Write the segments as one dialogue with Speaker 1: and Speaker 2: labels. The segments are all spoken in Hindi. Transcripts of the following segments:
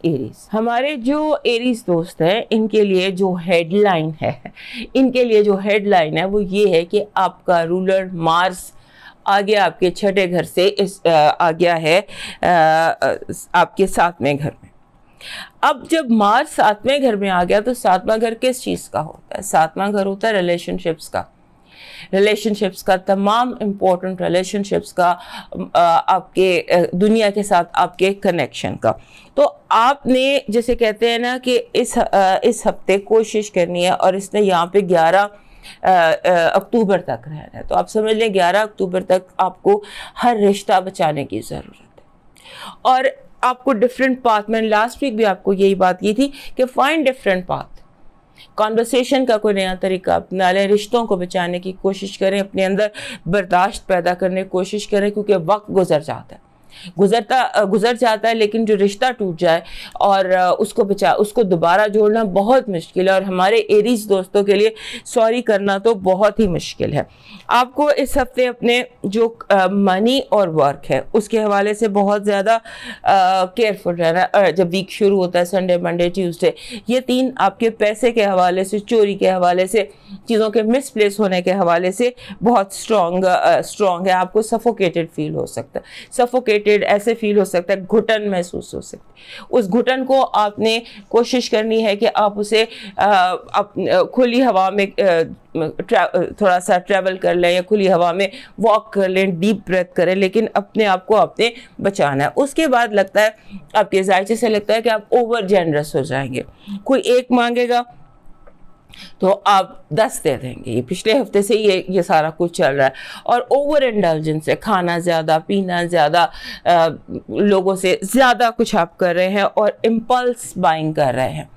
Speaker 1: एरीज, हमारे जो एरीज दोस्त हैं इनके लिए जो हेडलाइन है वो ये है कि आपका रूलर मार्स आ गया आपके छठे घर से आ गया है आपके सातवें घर में। अब जब मार्स सातवें घर में आ गया तो सातवां घर किस चीज़ का होता है? सातवां घर होता है रिलेशनशिप्स का, तमाम इम्पोर्टेंट रिलेशनशिप्स का, आपके दुनिया के साथ आपके कनेक्शन का। तो आपने जैसे कहते हैं ना कि इस हफ्ते कोशिश करनी है, और इसने यहाँ पे 11 अक्टूबर तक रहना है, तो आप समझ लें 11 अक्टूबर तक आपको हर रिश्ता बचाने की ज़रूरत है। और आपको डिफरेंट पाथ, मैंने लास्ट वीक भी आपको यही बात की थी कि फाइंड डिफरेंट पाथ, कॉन्वर्सेशन का कोई नया तरीका अपना लें, रिश्तों को बचाने की कोशिश करें, अपने अंदर बर्दाश्त पैदा करने की कोशिश करें, क्योंकि वक्त गुजर जाता है, लेकिन जो रिश्ता टूट जाए और उसको दोबारा जोड़ना बहुत मुश्किल है, और हमारे एरीज दोस्तों के लिए सॉरी करना तो बहुत ही मुश्किल है। आपको इस हफ्ते अपने जो मनी और वर्क है उसके हवाले से बहुत ज़्यादा केयरफुल रहना। जब वीक शुरू होता है संडे, मंडे, ट्यूसडे, ये 3 आपके पैसे के हवाले से, चोरी के हवाले से, चीज़ों के मिसप्लेस होने के हवाले से बहुत स्ट्रॉन्ग है। आपको सफोकेटेड फील हो सकता है, सफोकेटेड ऐसे फील हो सकता है, घुटन महसूस हो सकती है। उस घुटन को आपने कोशिश करनी है कि आप उसे खुली हवा में थोड़ा सा ट्रैवल कर लें, या खुली हवा में वॉक कर लें, डीप ब्रेथ करें, लेकिन अपने आप को आपने बचाना है। उसके बाद लगता है आपके जायचे से लगता है कि आप ओवर जेनरस हो जाएंगे। कोई एक मांगेगा तो आप 10 दे देंगे। ये पिछले हफ्ते से ये सारा कुछ चल रहा है। और ओवर इंडल्जेंस है, खाना ज़्यादा, पीना ज़्यादा, लोगों से ज़्यादा कुछ आप कर रहे हैं, और इम्पल्स बाइंग कर रहे हैं,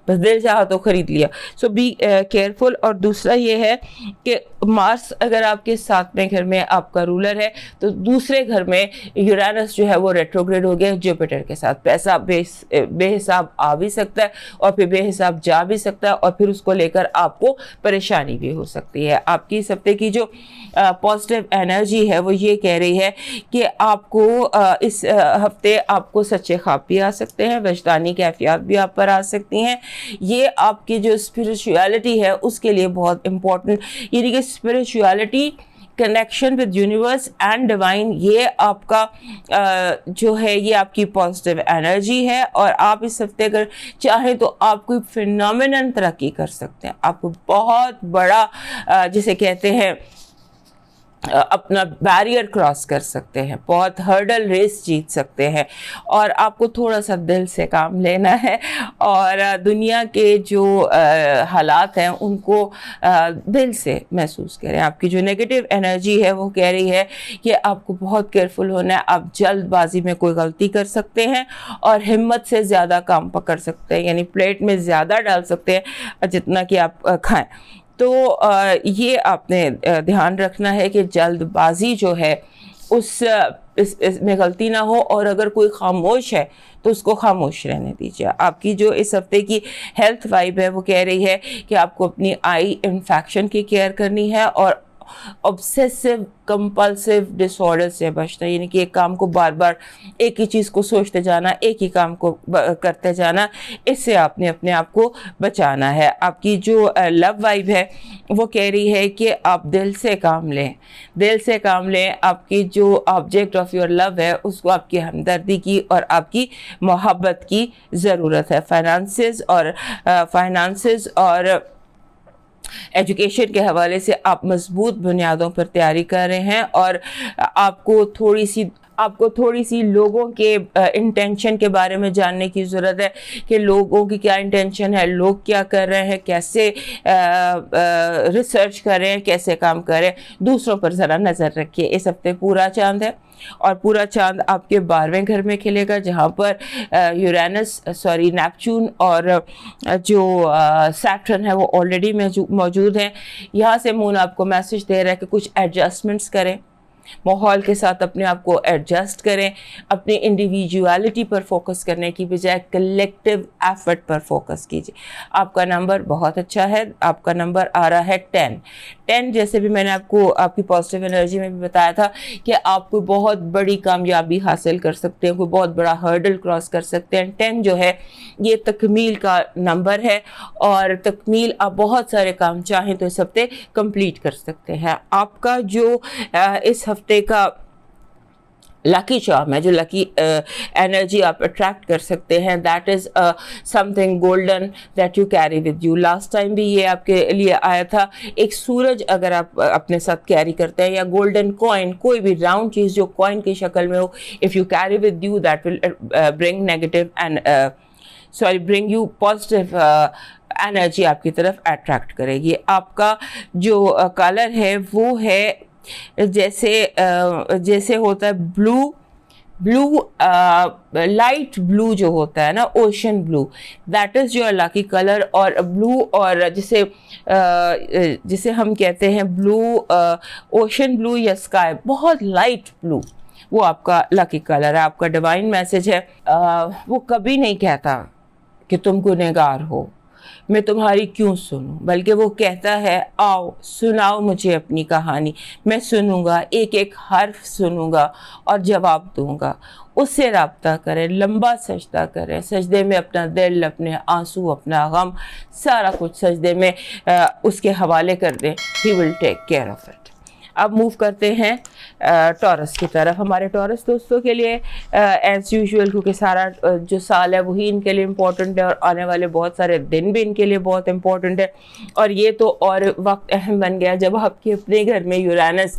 Speaker 1: बस दिल चाहा तो खरीद लिया। सो बी केयरफुल। और दूसरा ये है कि मार्स अगर आपके 7वें घर में आपका रूलर है, तो दूसरे घर में यूरेनस जो है वो रेट्रोग्रेड हो गया जुपिटर के साथ। पैसा बेहिसाब आ भी सकता है, और फिर बेहिसाब जा भी सकता है, और फिर उसको लेकर आपको परेशानी भी हो सकती है। आपकी इस हफ्ते की जो पॉजिटिव एनर्जी है वो ये कह रही है कि आपको इस हफ्ते आपको सच्चे ख्वाब भी आ सकते हैं, वजदानी कैफियत भी आप पर आ सकती हैं। ये आपकी जो स्पिरिचुअलिटी है उसके लिए बहुत इम्पोर्टेंट, यानी कि spirituality, connection with universe and divine, ये आपका जो है ये आपकी पॉजिटिव एनर्जी है। और आप इस हफ्ते अगर चाहें तो आप कोई फिनोमिनल तरक्की कर सकते हैं, आपको बहुत बड़ा जिसे कहते हैं अपना बैरियर क्रॉस कर सकते हैं, बहुत हर्डल रेस जीत सकते हैं। और आपको थोड़ा सा दिल से काम लेना है, और दुनिया के जो हालात हैं उनको दिल से महसूस करें। आपकी जो नेगेटिव एनर्जी है वो कह रही है कि आपको बहुत केयरफुल होना है। आप जल्दबाजी में कोई गलती कर सकते हैं, और हिम्मत से ज़्यादा काम पकड़ सकते हैं, यानी प्लेट में ज़्यादा डाल सकते हैं जितना कि आप खाएं। तो ये आपने ध्यान रखना है कि जल्दबाजी जो है इसमें गलती ना हो, और अगर कोई खामोश है तो उसको खामोश रहने दीजिए। आपकी जो इस हफ्ते की हेल्थ वाइब है वो कह रही है कि आपको अपनी आई इन्फेक्शन की केयर करनी है, और ऑब्सेसिव कंपल्सिव डिसऑर्डर से बचना, यानी कि एक काम को बार बार एक ही चीज़ को सोचते जाना, एक ही काम को करते जाना, इससे आपने अपने आप को बचाना है। आपकी जो लव वाइब है वो कह रही है कि आप दिल से काम लें। आपकी जो ऑब्जेक्ट ऑफ योर लव है उसको आपकी हमदर्दी की और आपकी मोहब्बत की ज़रूरत है। फाइनेंसेस और एजुकेशन के हवाले से आप मजबूत बुनियादों पर तैयारी कर रहे हैं, और आपको थोड़ी सी लोगों के इंटेंशन के बारे में जानने की ज़रूरत है कि लोगों की क्या इंटेंशन है, लोग क्या कर रहे हैं, कैसे रिसर्च कर रहे हैं, कैसे काम कर रहे हैं। दूसरों पर ज़रा नज़र रखिए। इस हफ्ते पूरा चांद है, और पूरा चांद आपके 12वें घर में खिलेगा, जहाँ पर नेपच्यून और जो सैटर्न है वो ऑलरेडी मौजूद हैं। यहाँ से मून आपको मैसेज दे रहा है कि कुछ एडजस्टमेंट्स करें, माहौल के साथ अपने आप को एडजस्ट करें, अपनी इंडिविजुअलिटी पर फोकस करने की बजाय कलेक्टिव एफर्ट पर फोकस कीजिए। आपका नंबर बहुत अच्छा है, आपका नंबर आ रहा है 10। जैसे भी मैंने आपको आपकी पॉजिटिव एनर्जी में भी बताया था कि आप कोई बहुत बड़ी कामयाबी हासिल कर सकते हैं, कोई बहुत बड़ा हर्डल क्रॉस कर सकते हैं। 10 जो है ये तकमील का नंबर है और तकमील आप बहुत सारे काम चाहें तो इस हफ्ते कंप्लीट कर सकते हैं। आपका जो इस हफ्ते का लकी चार्म है, जो लकी एनर्जी आप अट्रैक्ट कर सकते हैं, that is something golden that you carry with you. Last time भी ये आपके लिए आया था, एक सूरज अगर आप अपने साथ कैरी करते हैं, या गोल्डन कॉइन, कोई भी राउंड चीज़ जो कॉइन की शक्ल में हो, if you carry with you that will bring negative and bring you positive energy आपकी तरफ अट्रैक्ट करेगी। आपका जो कलर है वो है जैसे होता है ब्लू, लाइट ब्लू जो होता है ना, ocean blue, that is your lucky colour. और ब्लू, और जिसे हम कहते हैं ब्लू, ओशन ब्लू या स्काई, बहुत लाइट ब्लू, वो आपका लकी कलर है। आपका डिवाइन मैसेज है, वो कभी नहीं कहता कि तुम गुनहगार हो, मैं तुम्हारी क्यों सुनूं, बल्कि वो कहता है आओ सुनाओ मुझे अपनी कहानी, मैं सुनूंगा, एक एक हर्फ सुनूंगा और जवाब दूंगा। उससे राब्ता करें, लंबा सजदा करें, सजदे में अपना दिल, अपने आंसू, अपना गम, सारा कुछ सजदे में उसके हवाले कर दें। He will take care of it. अब मूव करते हैं टॉरस की तरफ। हमारे टॉरस दोस्तों के लिए एज यूजुअल, क्योंकि सारा जो साल है वही इनके लिए इम्पोर्टेंट है और आने वाले बहुत सारे दिन भी इनके लिए बहुत इम्पोर्टेंट है। और ये तो और वक्त अहम बन गया जब आपके अपने घर में यूरेनस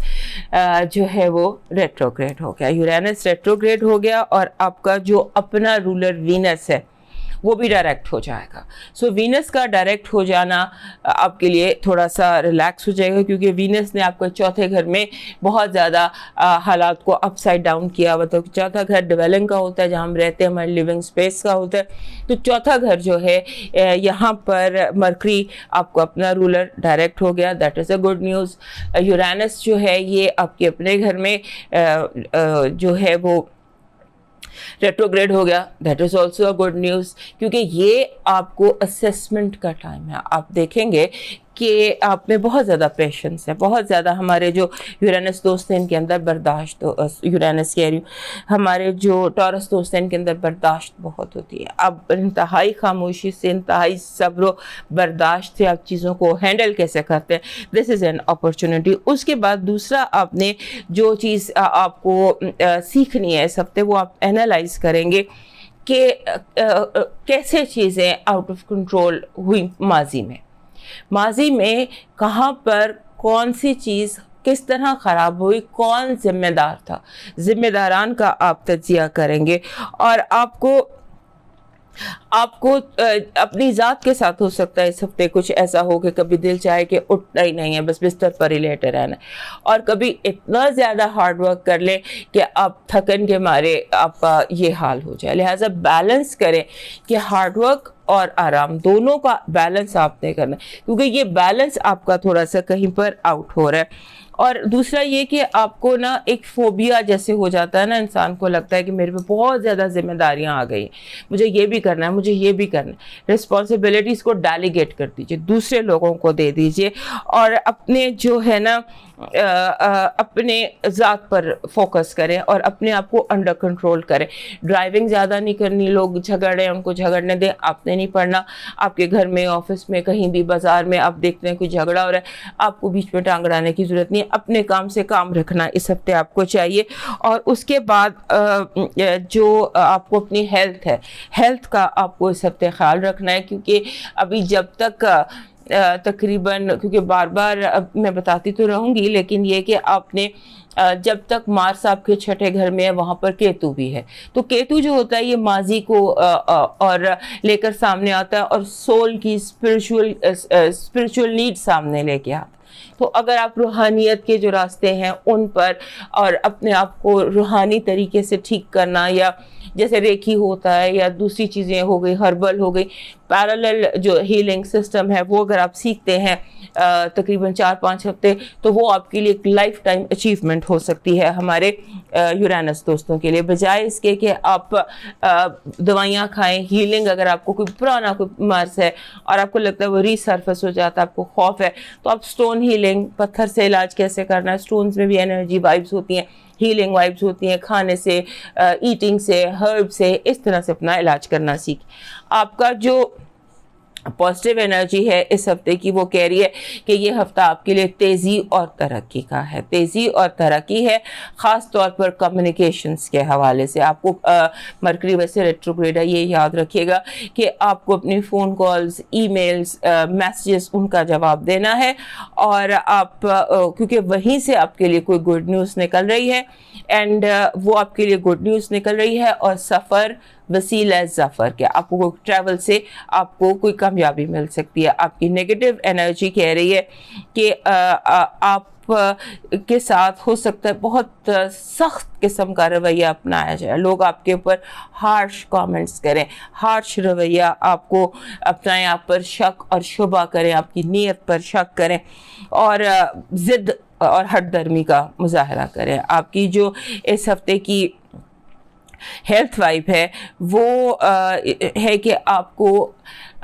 Speaker 1: जो है वो रेट्रोग्रेड हो गया। यूरेनस रेट्रोग्रेड हो गया और आपका जो अपना रूलर वीनस है वो भी डायरेक्ट हो जाएगा। सो वीनस का डायरेक्ट हो जाना आपके लिए थोड़ा सा रिलैक्स हो जाएगा, क्योंकि वीनस ने आपको चौथे घर में बहुत ज़्यादा हालात को अपसाइड डाउन किया। मतलब चौथा घर डिवेलिंग का होता है, जहाँ हम रहते हैं, हमारे लिविंग स्पेस का होता है। तो चौथा घर जो है, यहाँ पर मरकरी आपको अपना रूलर डायरेक्ट हो गया, that is a good news. Uranus जो है ये आपके अपने घर में जो है वो रेट्रोग्रेड हो गया, that is also a good news, क्योंकि ये आपको असेसमेंट का टाइम है। आप देखेंगे कि आप में बहुत ज़्यादा पेशेंस है, बहुत ज़्यादा। हमारे जो यूरेनस दोस्त हैं इनके अंदर बर्दाश्त, यूरेनस कह रही हूँ, हमारे जो टॉरस दोस्त हैं इनके अंदर बर्दाश्त बहुत होती है। अब इंतहाई खामोशी से, इंतहाई सब्र बर्दाश्त से आप चीज़ों को हैंडल कैसे करते हैं, दिस इज़ एन अपॉर्चुनिटी। उसके बाद दूसरा, आपने जो चीज़ आपको सीखनी है इस हफ्ते, वो आप एनालाइज करेंगे कि कैसे चीज़ें आउट ऑफ कंट्रोल हुई माजी में कहाँ पर कौन सी चीज़ किस तरह ख़राब हुई, कौन जिम्मेदार था। जिम्मेदारान का आप तजिया करेंगे और आपको अपनी ज़ात के साथ हो सकता है इस हफ्ते कुछ ऐसा हो कि कभी दिल चाहे कि उठना ही नहीं है, बस बिस्तर पर ही लेटे रहना है, और कभी इतना ज़्यादा हार्ड वर्क कर ले कि आप थकन के मारे आपका ये हाल हो जाए। लिहाजा बैलेंस करें कि हार्ड वर्क और आराम दोनों का बैलेंस आपने करना है, क्योंकि ये बैलेंस आपका थोड़ा सा कहीं पर आउट हो रहा है। और दूसरा ये कि आपको ना एक फोबिया जैसे हो जाता है ना, इंसान को लगता है कि मेरे पे बहुत ज़्यादा जिम्मेदारियां आ गई, मुझे ये भी करना है, मुझे ये भी करना है। रिस्पॉन्सिबिलिटीज़ को डेलीगेट कर दीजिए, दूसरे लोगों को दे दीजिए और अपने जो है ना अपने ज़ात पर फोकस करें और अपने आप को अंडर कंट्रोल करें। ड्राइविंग ज़्यादा नहीं करनी, लोग झगड़े उनको झगड़ने दें, आपने नहीं पढ़ना। आपके घर में, ऑफिस में, कहीं भी बाज़ार में आप देखते हैं कोई झगड़ा हो रहा है, आपको बीच में टांग अड़ाने की ज़रूरत नहीं है। अपने काम से काम रखना इस हफ्ते आपको चाहिए। और उसके बाद जो आपको अपनी हेल्थ का आपको इस हफ्ते ख्याल रखना है, क्योंकि अभी जब तक तकरीबन, क्योंकि बार बार अब मैं बताती तो रहूँगी, लेकिन ये कि आपने जब तक मार्स आपके छठे घर में है वहाँ पर केतु भी है, तो केतु जो होता है ये माजी को और लेकर सामने आता है और सोल की स्पिरिचुअल नीड सामने लेके आता है। तो अगर आप रूहानियत के जो रास्ते हैं उन पर और अपने आप को रूहानी तरीके से ठीक करना, या जैसे रेकी होता है या दूसरी चीज़ें हो गई, हर्बल हो गई, पैरेलल जो हीलिंग सिस्टम है वो अगर आप सीखते हैं तकरीबन 4-5 हफ्ते, तो वो आपके लिए एक लाइफ टाइम अचीवमेंट हो सकती है हमारे यूरेनस दोस्तों के लिए। बजाय इसके कि आप दवाइयाँ खाएं, हीलिंग अगर आपको कोई पुराना कोई मर्ज है और आपको लगता है वो रीसर्फेस हो जाता है, आपको खौफ है, तो आप स्टोन हीलिंग, पत्थर से इलाज कैसे करना है, स्टोन्स में भी एनर्जी वाइब्स होती हैं, हीलिंग वाइब्स होती हैं, खाने से, ईटिंग से, हर्ब से, इस तरह से अपना इलाज करना सीख। आपका जो पॉजिटिव एनर्जी है इस हफ्ते की, वो कह रही है कि ये हफ्ता आपके लिए तेज़ी और तरक्की का है। तेज़ी और तरक्की है, ख़ास तौर पर कम्युनिकेशंस के हवाले से। आपको मरकरी वैसे रेट्रोग्रेड है, ये याद रखिएगा कि आपको अपनी फ़ोन कॉल्स, ईमेल्स, मैसेजेस, उनका जवाब देना है, और आप क्योंकि वहीं से आपके लिए कोई गुड न्यूज़ निकल रही है, एंड वो आपके लिए गुड न्यूज़ निकल रही है, और सफ़र वसीला ज़फ़र के, आपको ट्रैवल से आपको कोई कामयाबी मिल सकती है। आपकी नेगेटिव एनर्जी कह रही है कि आप के साथ हो सकता है बहुत सख्त किस्म का रवैया अपनाया जाए, लोग आपके ऊपर हार्श कमेंट्स करें, हार्श रवैया आपको अपनाएं, आप पर शक और शुबा करें, आपकी नीयत पर शक करें, और ज़िद और हठधर्मी का मुजाहरा करें। आपकी जो इस हफ्ते की हेल्थ वाइब है वो है कि आपको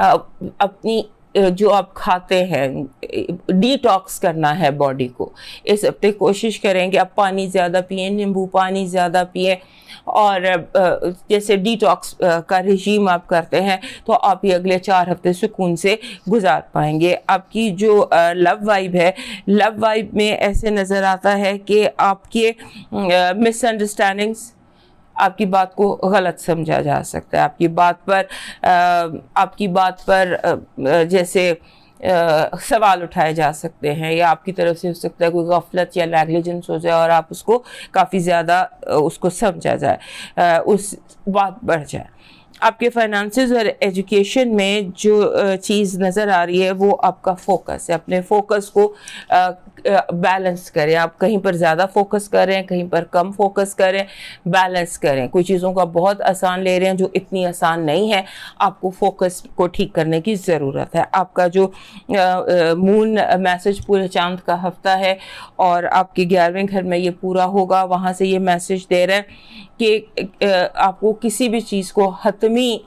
Speaker 1: अपनी जो आप खाते हैं डिटॉक्स करना है बॉडी को। इस हफ्ते कोशिश करें कि आप पानी ज़्यादा पिएं, नींबू पानी ज़्यादा पिएं, और जैसे डिटॉक्स का रिजीम आप करते हैं तो आप ये अगले 4 हफ्ते सुकून से गुजार पाएंगे। आपकी जो लव वाइब है, लव वाइब में ऐसे नज़र आता है कि आपके मिसअंडरस्टैंडिंग्स, आपकी बात को गलत समझा जा सकता है, आपकी बात पर जैसे सवाल उठाए जा सकते हैं, या आपकी तरफ से हो सकता है कोई गफलत या नेग्लिजेंस हो जाए और आप उसको काफ़ी ज़्यादा उसको समझा जाए, उस बात बढ़ जाए। आपके फाइनेंसेस और एजुकेशन में जो चीज़ नज़र आ रही है वो आपका फोकस है। अपने फोकस को बैलेंस करें, आप कहीं पर ज़्यादा फोकस करें, कहीं पर कम फोकस करें, बैलेंस करें। कोई चीज़ों का बहुत आसान ले रहे हैं जो इतनी आसान नहीं है, आपको फोकस को ठीक करने की ज़रूरत है। आपका जो मून मैसेज पूरे चांद का हफ्ता है और आपके 11वें घर में ये पूरा होगा, वहाँ से ये मैसेज दे रहे हैं कि आपको किसी भी चीज़ को हतमी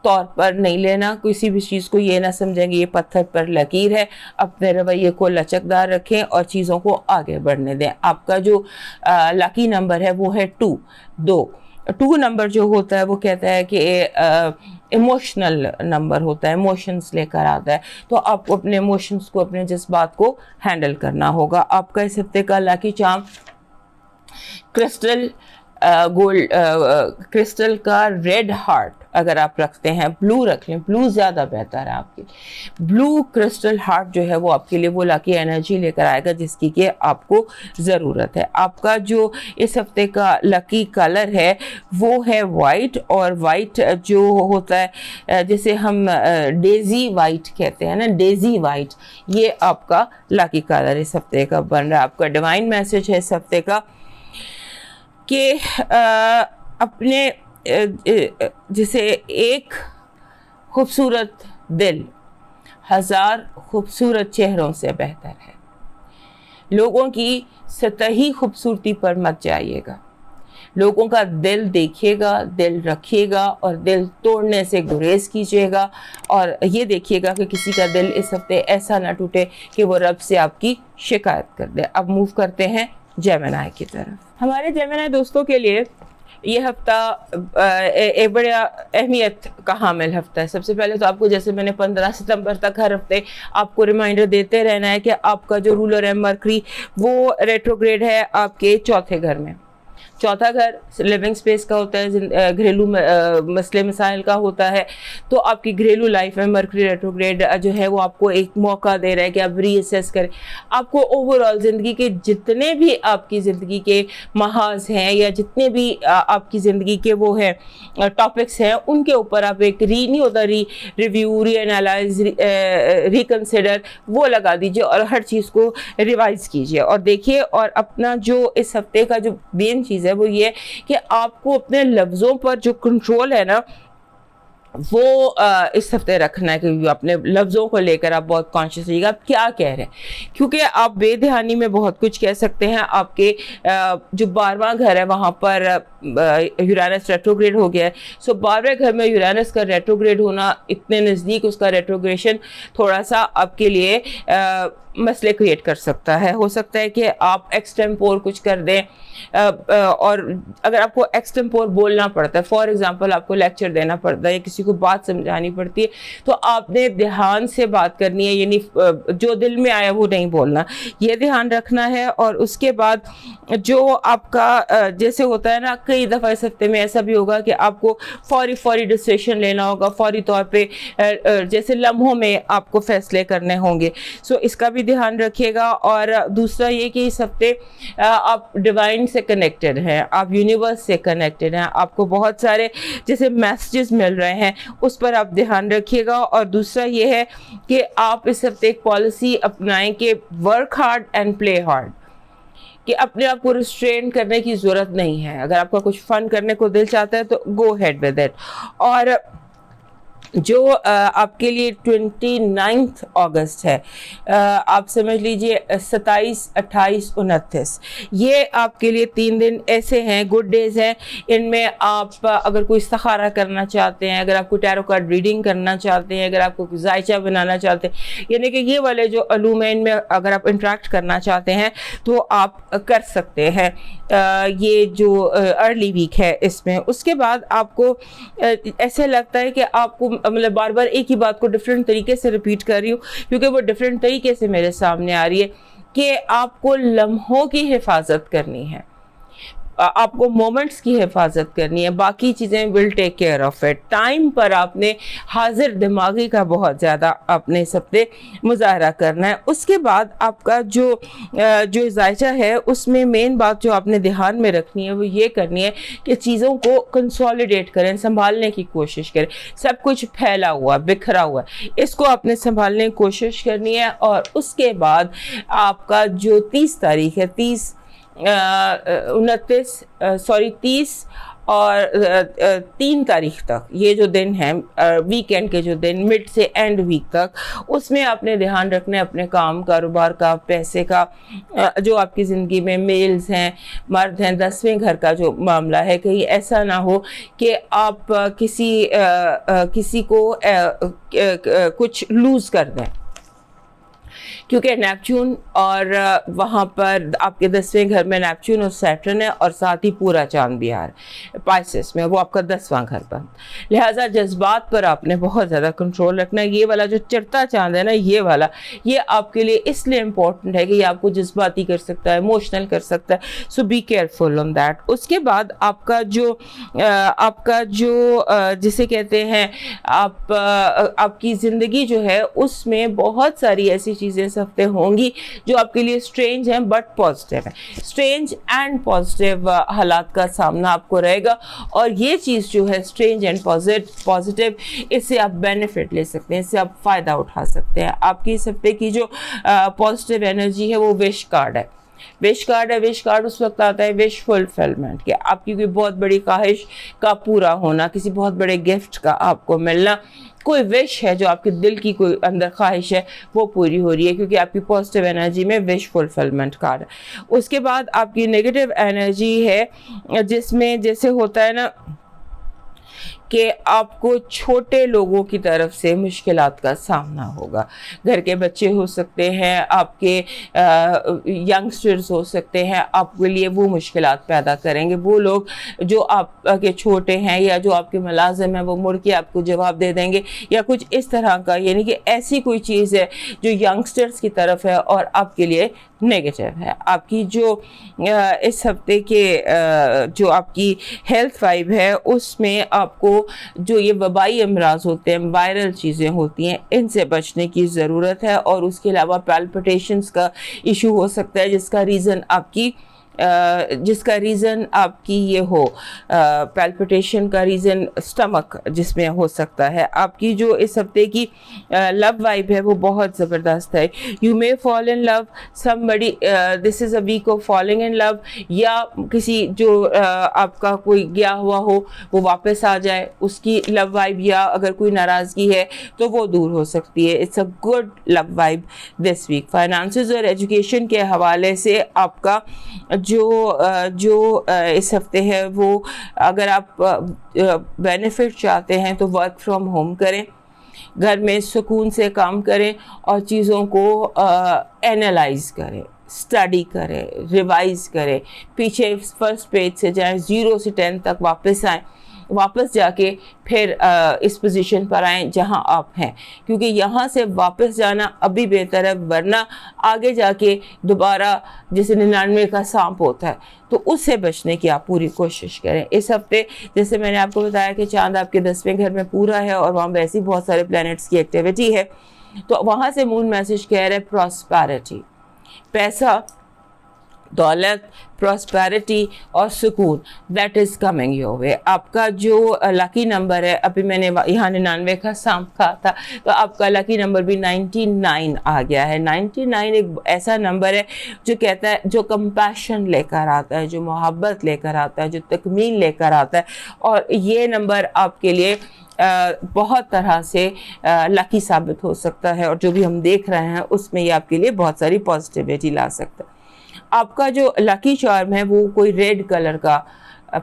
Speaker 1: तौर पर नहीं लेना, किसी भी चीज़ को ये ना समझेंगे ये पत्थर पर लकीर है। अपने रवैये को लचकदार रखें और चीज़ों को आगे बढ़ने दें। आपका जो लकी नंबर है वो है 2 नंबर जो होता है वो कहता है कि इमोशनल नंबर होता है, इमोशंस लेकर आता है, तो आपको अपने इमोशंस को, अपने जज्बात को हैंडल करना होगा। आपका इस हफ्ते का lucky charm crystal gold, crystal का रेड हार्ट अगर आप रखते हैं, ब्लू रख लें, ब्लू ज़्यादा बेहतर है आपके। ब्लू क्रिस्टल हार्ट जो है वो आपके लिए वो लकी एनर्जी लेकर आएगा जिसकी कि आपको ज़रूरत है। आपका जो इस हफ्ते का लकी कलर है वो है वाइट, और वाइट जो होता है जिसे हम डेजी वाइट कहते हैं ना, डेजी वाइट, ये आपका लकी कलर इस हफ्ते का बन रहा है। आपका डिवाइन मैसेज है इस हफ्ते का कि अपने जैसे एक खूबसूरत दिल 1000 खूबसूरत चेहरों से बेहतर है। लोगों की सतही खूबसूरती पर मत जाइएगा, लोगों का दिल देखिएगा, दिल रखिएगा और दिल तोड़ने से गुरेज कीजिएगा, और ये देखिएगा कि किसी का दिल इस हफ्ते ऐसा ना टूटे कि वो रब से आपकी शिकायत कर दे। अब मूव करते हैं जेमिनी की तरफ। हमारे जेमिनी दोस्तों के लिए ये हफ्ता एक बड़ा अहमियत का हामिल हफ्ता है। सबसे पहले तो आपको, जैसे मैंने 15 सितंबर तक हर हफ्ते आपको रिमाइंडर देते रहना है कि आपका जो रूलर है मरकरी वो रेट्रोग्रेड है आपके 4थे घर में। 4था घर लिविंग स्पेस का होता है, घरेलू मसले मसाइल का होता है। तो आपकी घरेलू लाइफ में मरकरी रेट्रोग्रेड जो है वो आपको एक मौका दे रहा है कि आप रीअसेस करें। आपको ओवरऑल ज़िंदगी के जितने भी आपकी ज़िंदगी के महाज हैं या जितने भी आपकी ज़िंदगी के वो हैं टॉपिक्स हैं, उनके ऊपर आप एक नहीं होता रिव्यू, रीएनालाइज, रिकन्सिडर वो लगा दीजिए और हर चीज़ को रिवाइज कीजिए और देखिए। और अपना जो इस हफ्ते का जो मेन चीज़ है वो ये कि आपको अपने लफ्ज़ों पर जो कंट्रोल है ना वो इस हफ्ते रखना है, क्योंकि अपने लफ्ज़ों को लेकर आप बहुत कॉन्शियस रहिएगा आप क्या कह रहे हैं, क्योंकि आप बेध्यानी में बहुत कुछ कह सकते हैं। आपके जो 12वां घर है वहाँ पर यूरेनस रेट्रोग्रेड हो गया है। सो 12वें घर में यूरेनस का रेट्रोग्रेड होना, इतने नज़दीक उसका रेट्रोग्रेशन थोड़ा सा आपके लिए मसले क्रिएट कर सकता है। हो सकता है कि आप एक्सटेम्पोर कुछ कर दें, और अगर आपको एक्सटेम्पोर बोलना पड़ता है, फॉर एग्जांपल आपको लेक्चर देना पड़ता है या किसी को बात समझानी पड़ती है, तो आपने ध्यान से बात करनी है, यानी जो दिल में आया वो नहीं बोलना, ये ध्यान रखना है। और उसके बाद जो आपका जैसे होता है ना, कई दफ़ा इस हफ्ते में ऐसा भी होगा कि आपको फौरी डिसीजन लेना होगा, फौरी तौर पे जैसे लम्हों में आपको फैसले करने होंगे। सो इसका भी ध्यान रखिएगा। और दूसरा ये कि इस हफ्ते आप डिवाइन से कनेक्टेड हैं, आप यूनिवर्स से कनेक्टेड हैं, आपको बहुत सारे जैसे मैसेजेस मिल रहे हैं, उस पर आप ध्यान रखिएगा। और दूसरा ये है कि आप इस हफ्ते एक पॉलिसी अपनाएं कि work hard and play hard, कि अपने आप को रिस्ट्रेन करने की ज़रूरत नहीं है। अगर आपका कुछ फन करने को दिल चाहता है तो गो हेड विद इट। और जो आपके लिए 29 अगस्त है, आप समझ लीजिए 27, 28, 29, ये आपके लिए 3 दिन ऐसे हैं, गुड डेज हैं। इनमें आप अगर कोई इस्तिखारा करना चाहते हैं, अगर आपको टैरो कार्ड रीडिंग करना चाहते हैं, अगर आपको जायचा बनाना चाहते हैं, यानी कि ये वाले जो अलूम हैं इनमें अगर आप इंटरेक्ट करना चाहते हैं तो आप कर सकते हैं, ये जो अर्ली वीक है इसमें। उसके बाद आपको ऐसे लगता है कि आपको मतलब बार बार एक ही बात को डिफरेंट तरीके से रिपीट कर रही हूँ, क्योंकि वो डिफरेंट तरीके से मेरे सामने आ रही है कि आपको लम्हों की हिफाजत करनी है, आपको मोमेंट्स की हिफाजत करनी है, बाकी चीज़ें will take care of it. Time पर आपने हाजिर दिमागी का बहुत ज़्यादा अपने सबसे मुजाहरा करना है। उसके बाद आपका जो जायचा है उसमें मेन बात जो आपने ध्यान में रखनी है वो ये करनी है कि चीज़ों को कंसोलिडेट करें, संभालने की कोशिश करें। सब कुछ फैला हुआ बिखरा हुआ, इसको आपने संभालने की कोशिश करनी है। और उसके बाद आपका जो 30 तारीख है, 30 और 3 तारीख तक, ये जो दिन हैं वीकेंड के जो दिन, मिड से एंड वीक तक, उसमें आपने ध्यान रखना है अपने काम कारोबार का, पैसे का, जो आपकी ज़िंदगी में मेल्स हैं, मर्द हैं, 10वें घर का जो मामला है, कहीं ऐसा ना हो कि आप किसी को कुछ लूज़ कर दें, क्योंकि नेपच्यून और वहाँ पर आपके 10वें घर में नेपच्यून और सैटर्न है, और साथ ही पूरा चांद भी आ रहा है पाइसेस में, वो आपका 10वां घर पर। लिहाजा जज्बात पर आपने बहुत ज़्यादा कंट्रोल रखना है। ये वाला जो चढ़ता चांद है ना, ये वाला, ये आपके लिए इसलिए इम्पोर्टेंट है कि ये आपको जज्बाती कर सकता है, इमोशनल कर सकता है। So be careful on that. उसके बाद आपका जो जिसे कहते हैं आपकी ज़िंदगी जो है उसमें बहुत सारी ऐसी चीज़ें इस हफ्ते होंगी जो आपके लिए स्ट्रेंज हैं बट पॉजिटिव है। स्ट्रेंज एंड पॉजिटिव हालात का सामना आपको रहेगा, और ये चीज़ जो है स्ट्रेंज एंड पॉजिटिव, इससे आप बेनिफिट ले सकते हैं, इससे आप फ़ायदा उठा सकते हैं। आपकी इस हफ्ते की जो पॉजिटिव एनर्जी है वो विश कार्ड है। विश कार्ड उस वक्त आता है विश फुलफिलमेंट, कि आपकी कोई बहुत बड़ी ख्वाहिश का पूरा होना, किसी बहुत बड़े गिफ्ट का आपको मिलना, कोई विश है जो आपके दिल की कोई अंदर ख्वाहिश है वो पूरी हो रही है, क्योंकि आपकी पॉजिटिव एनर्जी में विश फुलफिलमेंट कार्ड है। उसके बाद आपकी नेगेटिव एनर्जी है जिसमें जैसे होता है ना कि आपको छोटे लोगों की तरफ से मुश्किलात का सामना होगा। घर के बच्चे हो सकते हैं, आपके यंगस्टर्स हो सकते हैं, आपके लिए वो मुश्किलात पैदा करेंगे। वो लोग जो आपके छोटे हैं या जो आपके मुलाजिम हैं वो मुड़ के आपको जवाब दे देंगे या कुछ इस तरह का, यानी कि ऐसी कोई चीज़ है जो यंगस्टर्स की तरफ है और आपके लिए नेगेटिव है। आपकी जो इस हफ्ते के जो आपकी हेल्थ वाइब है उसमें आपको जो ये वबाई अमराज होते हैं, वायरल चीज़ें होती हैं, इनसे बचने की ज़रूरत है। और उसके अलावा पैल्पिटेशंस का इशू हो सकता है जिसका रीज़न आपकी जिसका रीज़न आपकी ये हो, पैल्पिटेशन का रीज़न स्टमक जिसमें हो सकता है। आपकी जो इस हफ्ते की लव वाइब है वो बहुत ज़बरदस्त है। You may fall in love somebody, this is a week of falling in love, या किसी जो आपका कोई गया हुआ हो वो वापस आ जाए, उसकी लव वाइब, या अगर कोई नाराज़गी है तो वो दूर हो सकती है। It's a good love vibe this week. Finances और एजुकेशन के हवाले से आपका जो इस हफ्ते है वो, अगर आप बेनिफिट चाहते हैं तो वर्क फ्रॉम होम करें, घर में सुकून से काम करें और चीज़ों को एनालाइज करें, स्टडी करें, रिवाइज करें, पीछे फर्स्ट पेज से जाएं, 0 से 10 तक वापस आएँ, वापस जाके फिर इस पोजीशन पर आएँ जहां आप हैं, क्योंकि यहाँ से वापस जाना अभी बेहतर है, वरना आगे जाके दोबारा जैसे 99 का सांप होता है तो उससे बचने की आप पूरी कोशिश करें। इस हफ्ते जैसे मैंने आपको बताया कि चांद आपके 10वें घर में पूरा है और वहाँ वैसे ही बहुत सारे प्लैनेट्स की एक्टिविटी है, तो वहाँ से मून मैसेज कह रहे हैं प्रॉस्पेरिटी, पैसा, दौलत, प्रॉस्पेरिटी और सुकून, that is coming your way. आपका जो लकी नंबर है, अभी मैंने यहाँ 99 का सांप कहा था, तो आपका लकी नंबर भी 99 आ गया है। 99 एक ऐसा नंबर है जो कहता है, जो कंपैशन लेकर आता है, जो मोहब्बत लेकर आता है, जो तकमील लेकर आता है, और ये नंबर आपके लिए बहुत तरह से लकी साबित हो सकता है, और जो भी हम देख रहे हैं उसमें ये आपके लिए बहुत सारी पॉजिटिविटी ला सकता है। आपका जो लकी चार्म है वो कोई रेड कलर का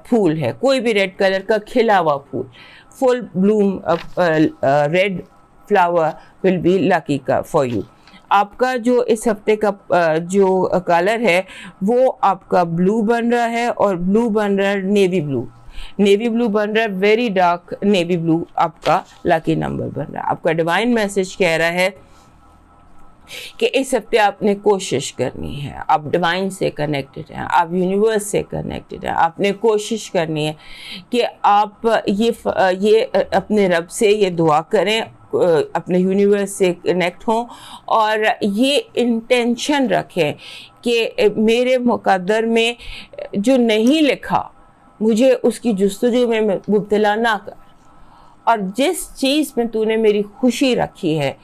Speaker 1: फूल है, कोई भी रेड कलर का खिला हुआ फूल, full bloom red flower will be lucky का फॉर यू। आपका जो इस हफ्ते का जो कलर है वो आपका ब्लू बन रहा है, और ब्लू बन रहा है नेवी ब्लू, नेवी ब्लू बन रहा है, वेरी डार्क नेवी ब्लू आपका लकी नंबर बन रहा है। आपका डिवाइन मैसेज कह रहा है कि इस हफ्ते आपने कोशिश करनी है, आप डिवाइन से कनेक्टेड हैं, आप यूनिवर्स से कनेक्टेड हैं, आपने कोशिश करनी है कि आप ये अपने रब से ये दुआ करें, अपने यूनिवर्स से कनेक्ट हों, और ये इंटेंशन रखें कि मेरे मुकद्दर में जो नहीं लिखा मुझे उसकी जुस्तजू में मुब्तला ना कर, और जिस चीज़ में तूने मेरी खुशी रखी है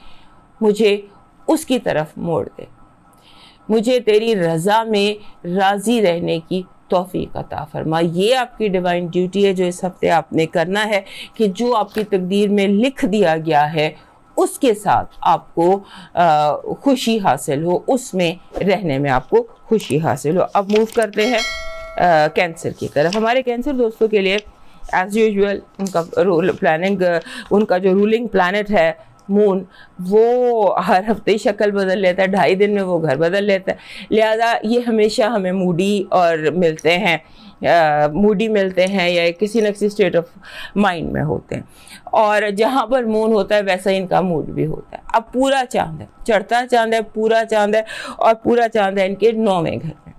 Speaker 1: मुझे उसकी तरफ मोड़ दे, मुझे तेरी रज़ा में राज़ी रहने की तौफीक अता फरमा। ये आपकी डिवाइन ड्यूटी है जो इस हफ्ते आपने करना है, कि जो आपकी तकदीर में लिख दिया गया है उसके साथ आपको खुशी हासिल हो, उसमें रहने में आपको खुशी हासिल हो। अब मूव करते हैं कैंसर की तरफ। हमारे कैंसर दोस्तों के लिए एज़ यूजुअल उनका जो रूलिंग प्लैनेट है मून, वो हर हफ्ते ही शक्ल बदल लेता है, 2.5 दिन में वो घर बदल लेता है, लिहाजा ये हमेशा हमें मूडी और मिलते हैं, मूडी मिलते हैं या किसी न किसी स्टेट ऑफ माइंड में होते हैं, और जहाँ पर मून होता है वैसा इनका मूड भी होता है। अब पूरा चांद है, चढ़ता चांद है, पूरा चांद है, और पूरा चांद है इनके 9वें घर में।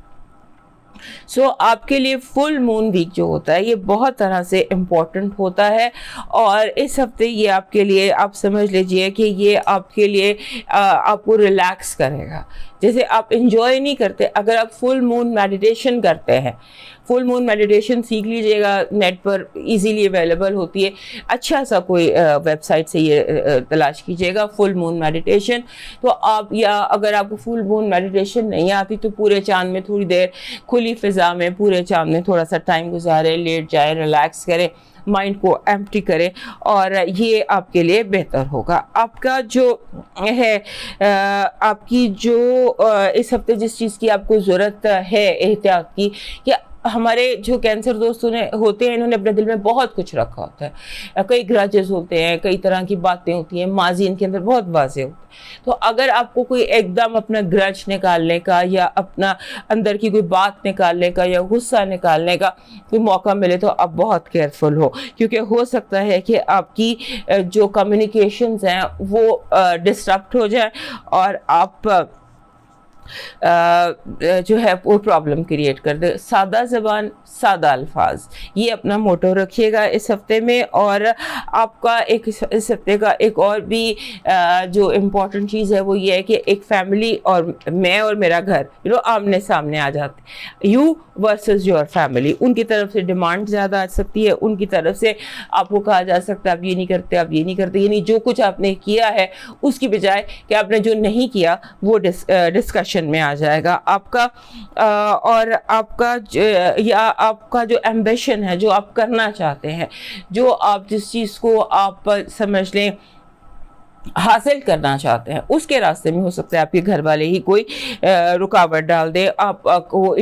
Speaker 1: सो आपके लिए फुल मून वीक जो होता है ये बहुत तरह से इम्पोर्टेंट होता है, और इस हफ्ते ये आपके लिए, आप समझ लीजिए कि ये आपके लिए आपको रिलैक्स करेगा। जैसे आप इंजॉय नहीं करते, अगर आप फुल मून मेडिटेशन करते हैं, फुल मून मेडिटेशन सीख लीजिएगा, नेट पर इजीली अवेलेबल होती है, अच्छा सा कोई वेबसाइट से ये तलाश कीजिएगा फुल मून मेडिटेशन। तो आप, या अगर आपको फुल मून मेडिटेशन नहीं आती तो पूरे चांद में थोड़ी देर खुली फ़िज़ा में पूरे चांद में थोड़ा सा टाइम गुजारें, लेट जाए, रिलैक्स करें, माइंड को एम्प्टी करें, और ये आपके लिए बेहतर होगा। आपका जो है आपकी जो इस हफ्ते जिस चीज़ की आपको ज़रूरत है एहतियात की, कि हमारे जो कैंसर दोस्त होते हैं इन्होंने अपने दिल में बहुत कुछ रखा होता है, कई ग्रजेस होते हैं, कई तरह की बातें होती हैं, माजी इनके अंदर बहुत वाज़ेह होता है। तो अगर आपको कोई एकदम अपना ग्रज निकालने का या अपना अंदर की कोई बात निकालने का या गुस्सा निकालने का कोई मौका मिले तो आप बहुत केयरफुल हो, क्योंकि हो सकता है कि आपकी जो कम्युनिकेशंस हैं वो डिस्टर्ब हो जाए और आप जो है वो प्रॉब्लम क्रिएट कर दे। सादा ज़बान, सादा अल्फाज, ये अपना मोटो रखिएगा इस हफ्ते में। और आपका एक इस हफ्ते का एक और भी जो इम्पोर्टेंट चीज़ है वो ये है कि एक फैमिली और मैं और मेरा घर आमने सामने आ जाते, यू वर्सेस योर फैमिली। उनकी तरफ से डिमांड ज़्यादा आ सकती है, उनकी तरफ से आपको कहा जा सकता है आप ये नहीं करते, आप ये नहीं करते, यानी जो कुछ आपने किया है उसकी बजाय कि आपने जो नहीं किया वो डिस्कशन में आ जाएगा आपका। और आपका या आपका जो एम्बिशन है, जो आप करना चाहते हैं, जो आप जिस चीज़ को आप समझ लें हासिल करना चाहते हैं, उसके रास्ते में हो सकता है आपके घर वाले ही कोई रुकावट डाल दे। आपको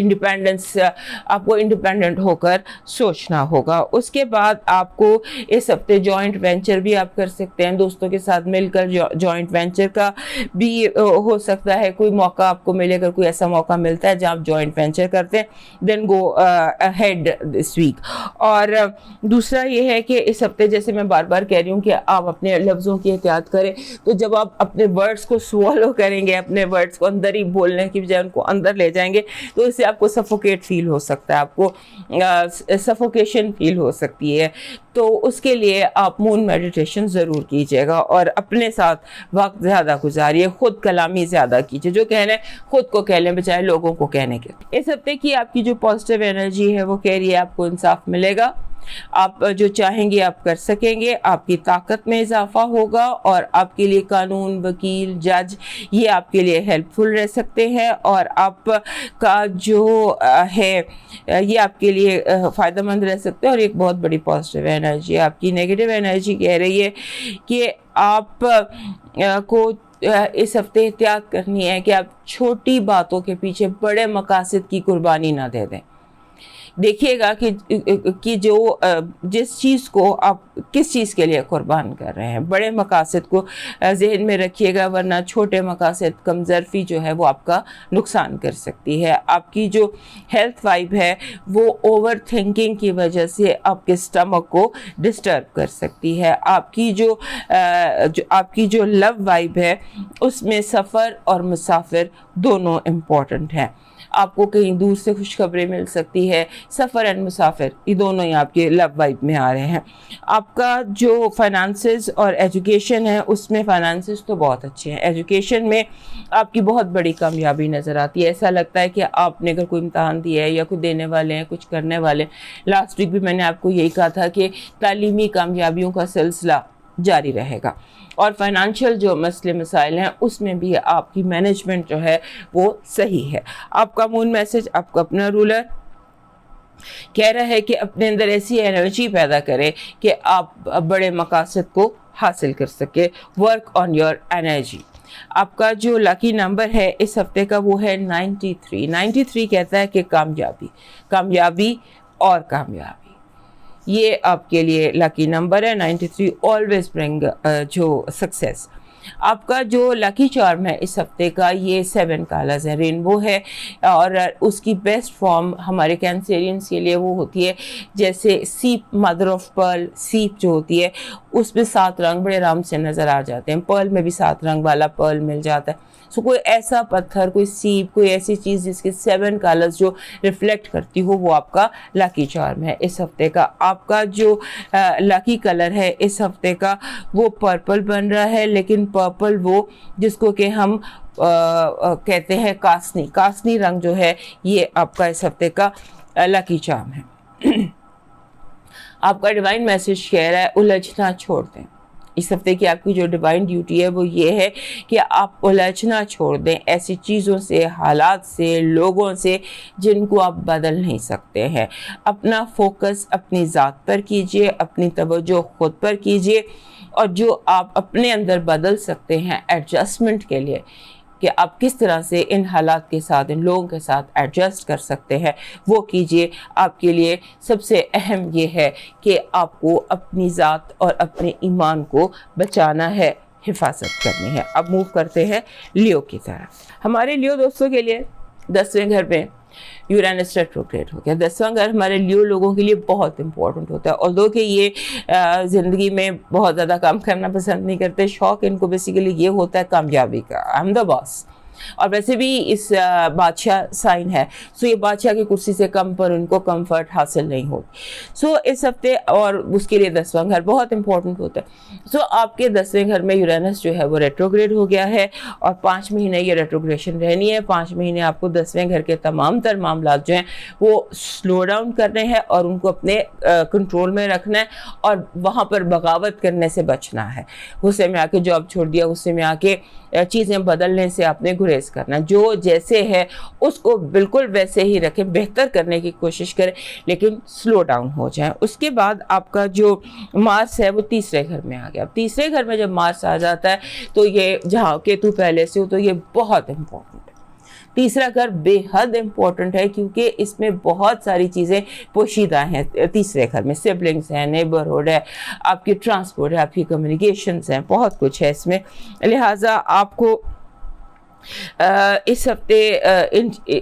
Speaker 1: इंडिपेंडेंट होकर सोचना होगा। उसके बाद आपको इस हफ्ते जॉइंट वेंचर भी आप कर सकते हैं, दोस्तों के साथ मिलकर जॉइंट वेंचर का भी हो सकता है कोई मौका आपको मिले। अगर कोई ऐसा मौका मिलता है जहाँ आप जॉइंट वेंचर करते हैं, then go ahead this week. और दूसरा ये है कि इस हफ्ते, जैसे मैं बार बार कह रही हूँ कि आप अपने लफ्ज़ों की एहतियात करें, तो जब आप अपने वर्ड्स को स्वॉलो करेंगे, अपने वर्ड्स को अंदर ही बोलने की बजाय उनको अंदर ले जाएंगे, तो इससे आपको सफोकेट फील हो सकता है, आपको सफोकेशन फील हो सकती है। तो उसके लिए आप मून मेडिटेशन ज़रूर कीजिएगा और अपने साथ वक्त ज़्यादा गुजारिए, खुद कलामी ज़्यादा कीजिए, जो कह रहे हैं खुद को कह लें बजाय लोगों को कहने के। इस हफ्ते की आपकी जो पॉजिटिव एनर्जी है वो कह रही है आपको इंसाफ मिलेगा, आप जो चाहेंगे आप कर सकेंगे, आपकी ताकत में इजाफा होगा और आपके लिए कानून, वकील, जज ये आपके लिए हेल्पफुल रह सकते हैं। और आपका जो है ये आपके लिए फ़ायदेमंद रह सकते हैं। और एक बहुत बड़ी पॉजिटिव एनर्जी, आपकी नेगेटिव एनर्जी कह रही है कि आप को इस हफ्ते एहतियात करनी है कि आप छोटी बातों के पीछे बड़े मकासद की कुर्बानी ना दे दें। देखिएगा कि जो जिस चीज़ को आप किस चीज़ के लिए कुर्बान कर रहे हैं, बड़े मकासद को जहन में रखिएगा, वरना छोटे मकासद कमज़रफ़ी जो है वो आपका नुकसान कर सकती है। आपकी जो हेल्थ वाइब है वो ओवर थिंकिंग की वजह से आपके स्टमक को डिस्टर्ब कर सकती है। आपकी जो लव वाइब है उसमें सफ़र और मुसाफिर दोनों इम्पॉर्टेंट हैं। आपको कहीं दूर से खुशखबरी मिल सकती है, सफ़र एंड मुसाफिर ये दोनों ही आपके लव वाइब में आ रहे हैं। आपका जो फाइनेंसेस और एजुकेशन है उसमें फाइनेंसेस तो बहुत अच्छे हैं, एजुकेशन में आपकी बहुत बड़ी कामयाबी नज़र आती है। ऐसा लगता है कि आपने अगर कोई इम्तहान दिया है या कुछ देने वाले हैं, कुछ करने वाले हैं। लास्ट वीक भी मैंने आपको यही कहा था कि तालीमी कामयाबियों का सिलसिला जारी रहेगा। और फाइनेंशियल जो मसले मसाइल हैं उसमें भी आपकी मैनेजमेंट जो है वो सही है। आपका मून मैसेज, आपका अपना रूलर कह रहा है कि अपने अंदर ऐसी एनर्जी पैदा करें कि आप बड़े मकासद को हासिल कर सके। Work on your energy. आपका जो लकी नंबर है इस हफ्ते का वो है 93। 93 कहता है कि कामयाबी, कामयाबी और कामयाबी, ये आपके लिए लकी नंबर है। 93 ऑलवेज ब्रिंग जो सक्सेस। आपका जो लकी चार्म है इस हफ्ते का ये 7 कलर्स है, रेनबो है। और उसकी बेस्ट फॉर्म हमारे कैंसेरियंस के लिए वो होती है जैसे सीप, मदर ऑफ पर्ल सीप जो होती है उसमें 7 रंग बड़े आराम से नज़र आ जाते हैं। पर्ल में भी 7 रंग वाला पर्ल मिल जाता है। सो कोई ऐसा पत्थर, कोई सीप, कोई ऐसी चीज़ जिसके 7 कलर्स जो रिफ्लेक्ट करती हो वो आपका लकी चार्म है इस हफ्ते का। आपका जो लकी कलर है इस हफ्ते का वो पर्पल बन रहा है, लेकिन पर्पल वो जिसको कि हम कहते हैं कासनी रंग जो है ये आपका इस हफ्ते का लकी चार्म है। आपका डिवाइन मैसेज कह रहा है उलझना छोड़ दें। इस हफ्ते की आपकी जो डिवाइन ड्यूटी है वो ये है कि आप उलझना छोड़ दें ऐसी चीज़ों से, हालात से, लोगों से जिनको आप बदल नहीं सकते हैं। अपना फोकस अपनी ज़ात पर कीजिए, अपनी तवज्जो खुद पर कीजिए और जो आप अपने अंदर बदल सकते हैं एडजस्टमेंट के लिए कि आप किस तरह से इन हालात के साथ, इन लोगों के साथ एडजस्ट कर सकते हैं वो कीजिए। आपके लिए सबसे अहम ये है कि आपको अपनी ज़ात और अपने ईमान को बचाना है, हिफाजत करनी है। अब मूव करते हैं लियो की तरफ। हमारे लियो दोस्तों के लिए 10वें घर में यूरेनस रेट्रोग्रेड हो गया। 10वां घर हमारे लियो लोगों के लिए बहुत इंपॉर्टेंट होता है। ऑल्दो कि ये ज़िंदगी में बहुत ज़्यादा काम करना पसंद नहीं करते, शौक इनको बेसिकली ये होता है कामयाबी का, आई एम द बॉस। और वैसे भी इस बादशाह साइन है, सो ये बादशाह की कुर्सी से कम पर उनको कंफर्ट हासिल नहीं होगी। सो इस हफ्ते, और उसके लिए 10वां घर बहुत इंपॉर्टेंट होता है। सो आपके 10वें घर में यूरेनस जो है वो रेट्रोग्रेड हो गया है और 5 महीने ये रेट्रोग्रेशन रहनी है। 5 महीने आपको 10वें घर के तमाम तर मामला जो हैं वो स्लो डाउन करने हैं और उनको अपने कंट्रोल में रखना है और वहाँ पर बगावत करने से बचना है। गुस्से में आके जॉब छोड़ दिया, गुस्से में आके चीज़ें बदलने से आपने गुरेज करना। जो जैसे है उसको बिल्कुल वैसे ही रखें, बेहतर करने की कोशिश करें, लेकिन स्लो डाउन हो जाए। उसके बाद आपका जो मार्स है वो 3रे घर में आ गया। अब 3रे घर में जब मार्स आ जाता है तो ये, जहाँ केतु पहले से हो, तो ये बहुत इंपॉर्टेंट है। 3रा घर बेहद इंपॉर्टेंट है क्योंकि इसमें बहुत सारी चीज़ें पोशीदा हैं। 3रे घर में सिबलिंग्स हैं, नेबरहुड है, आपकी ट्रांसपोर्ट है, आपकी कम्युनिकेशंस हैं, बहुत कुछ है इसमें। लिहाजा आपको इस हफ्ते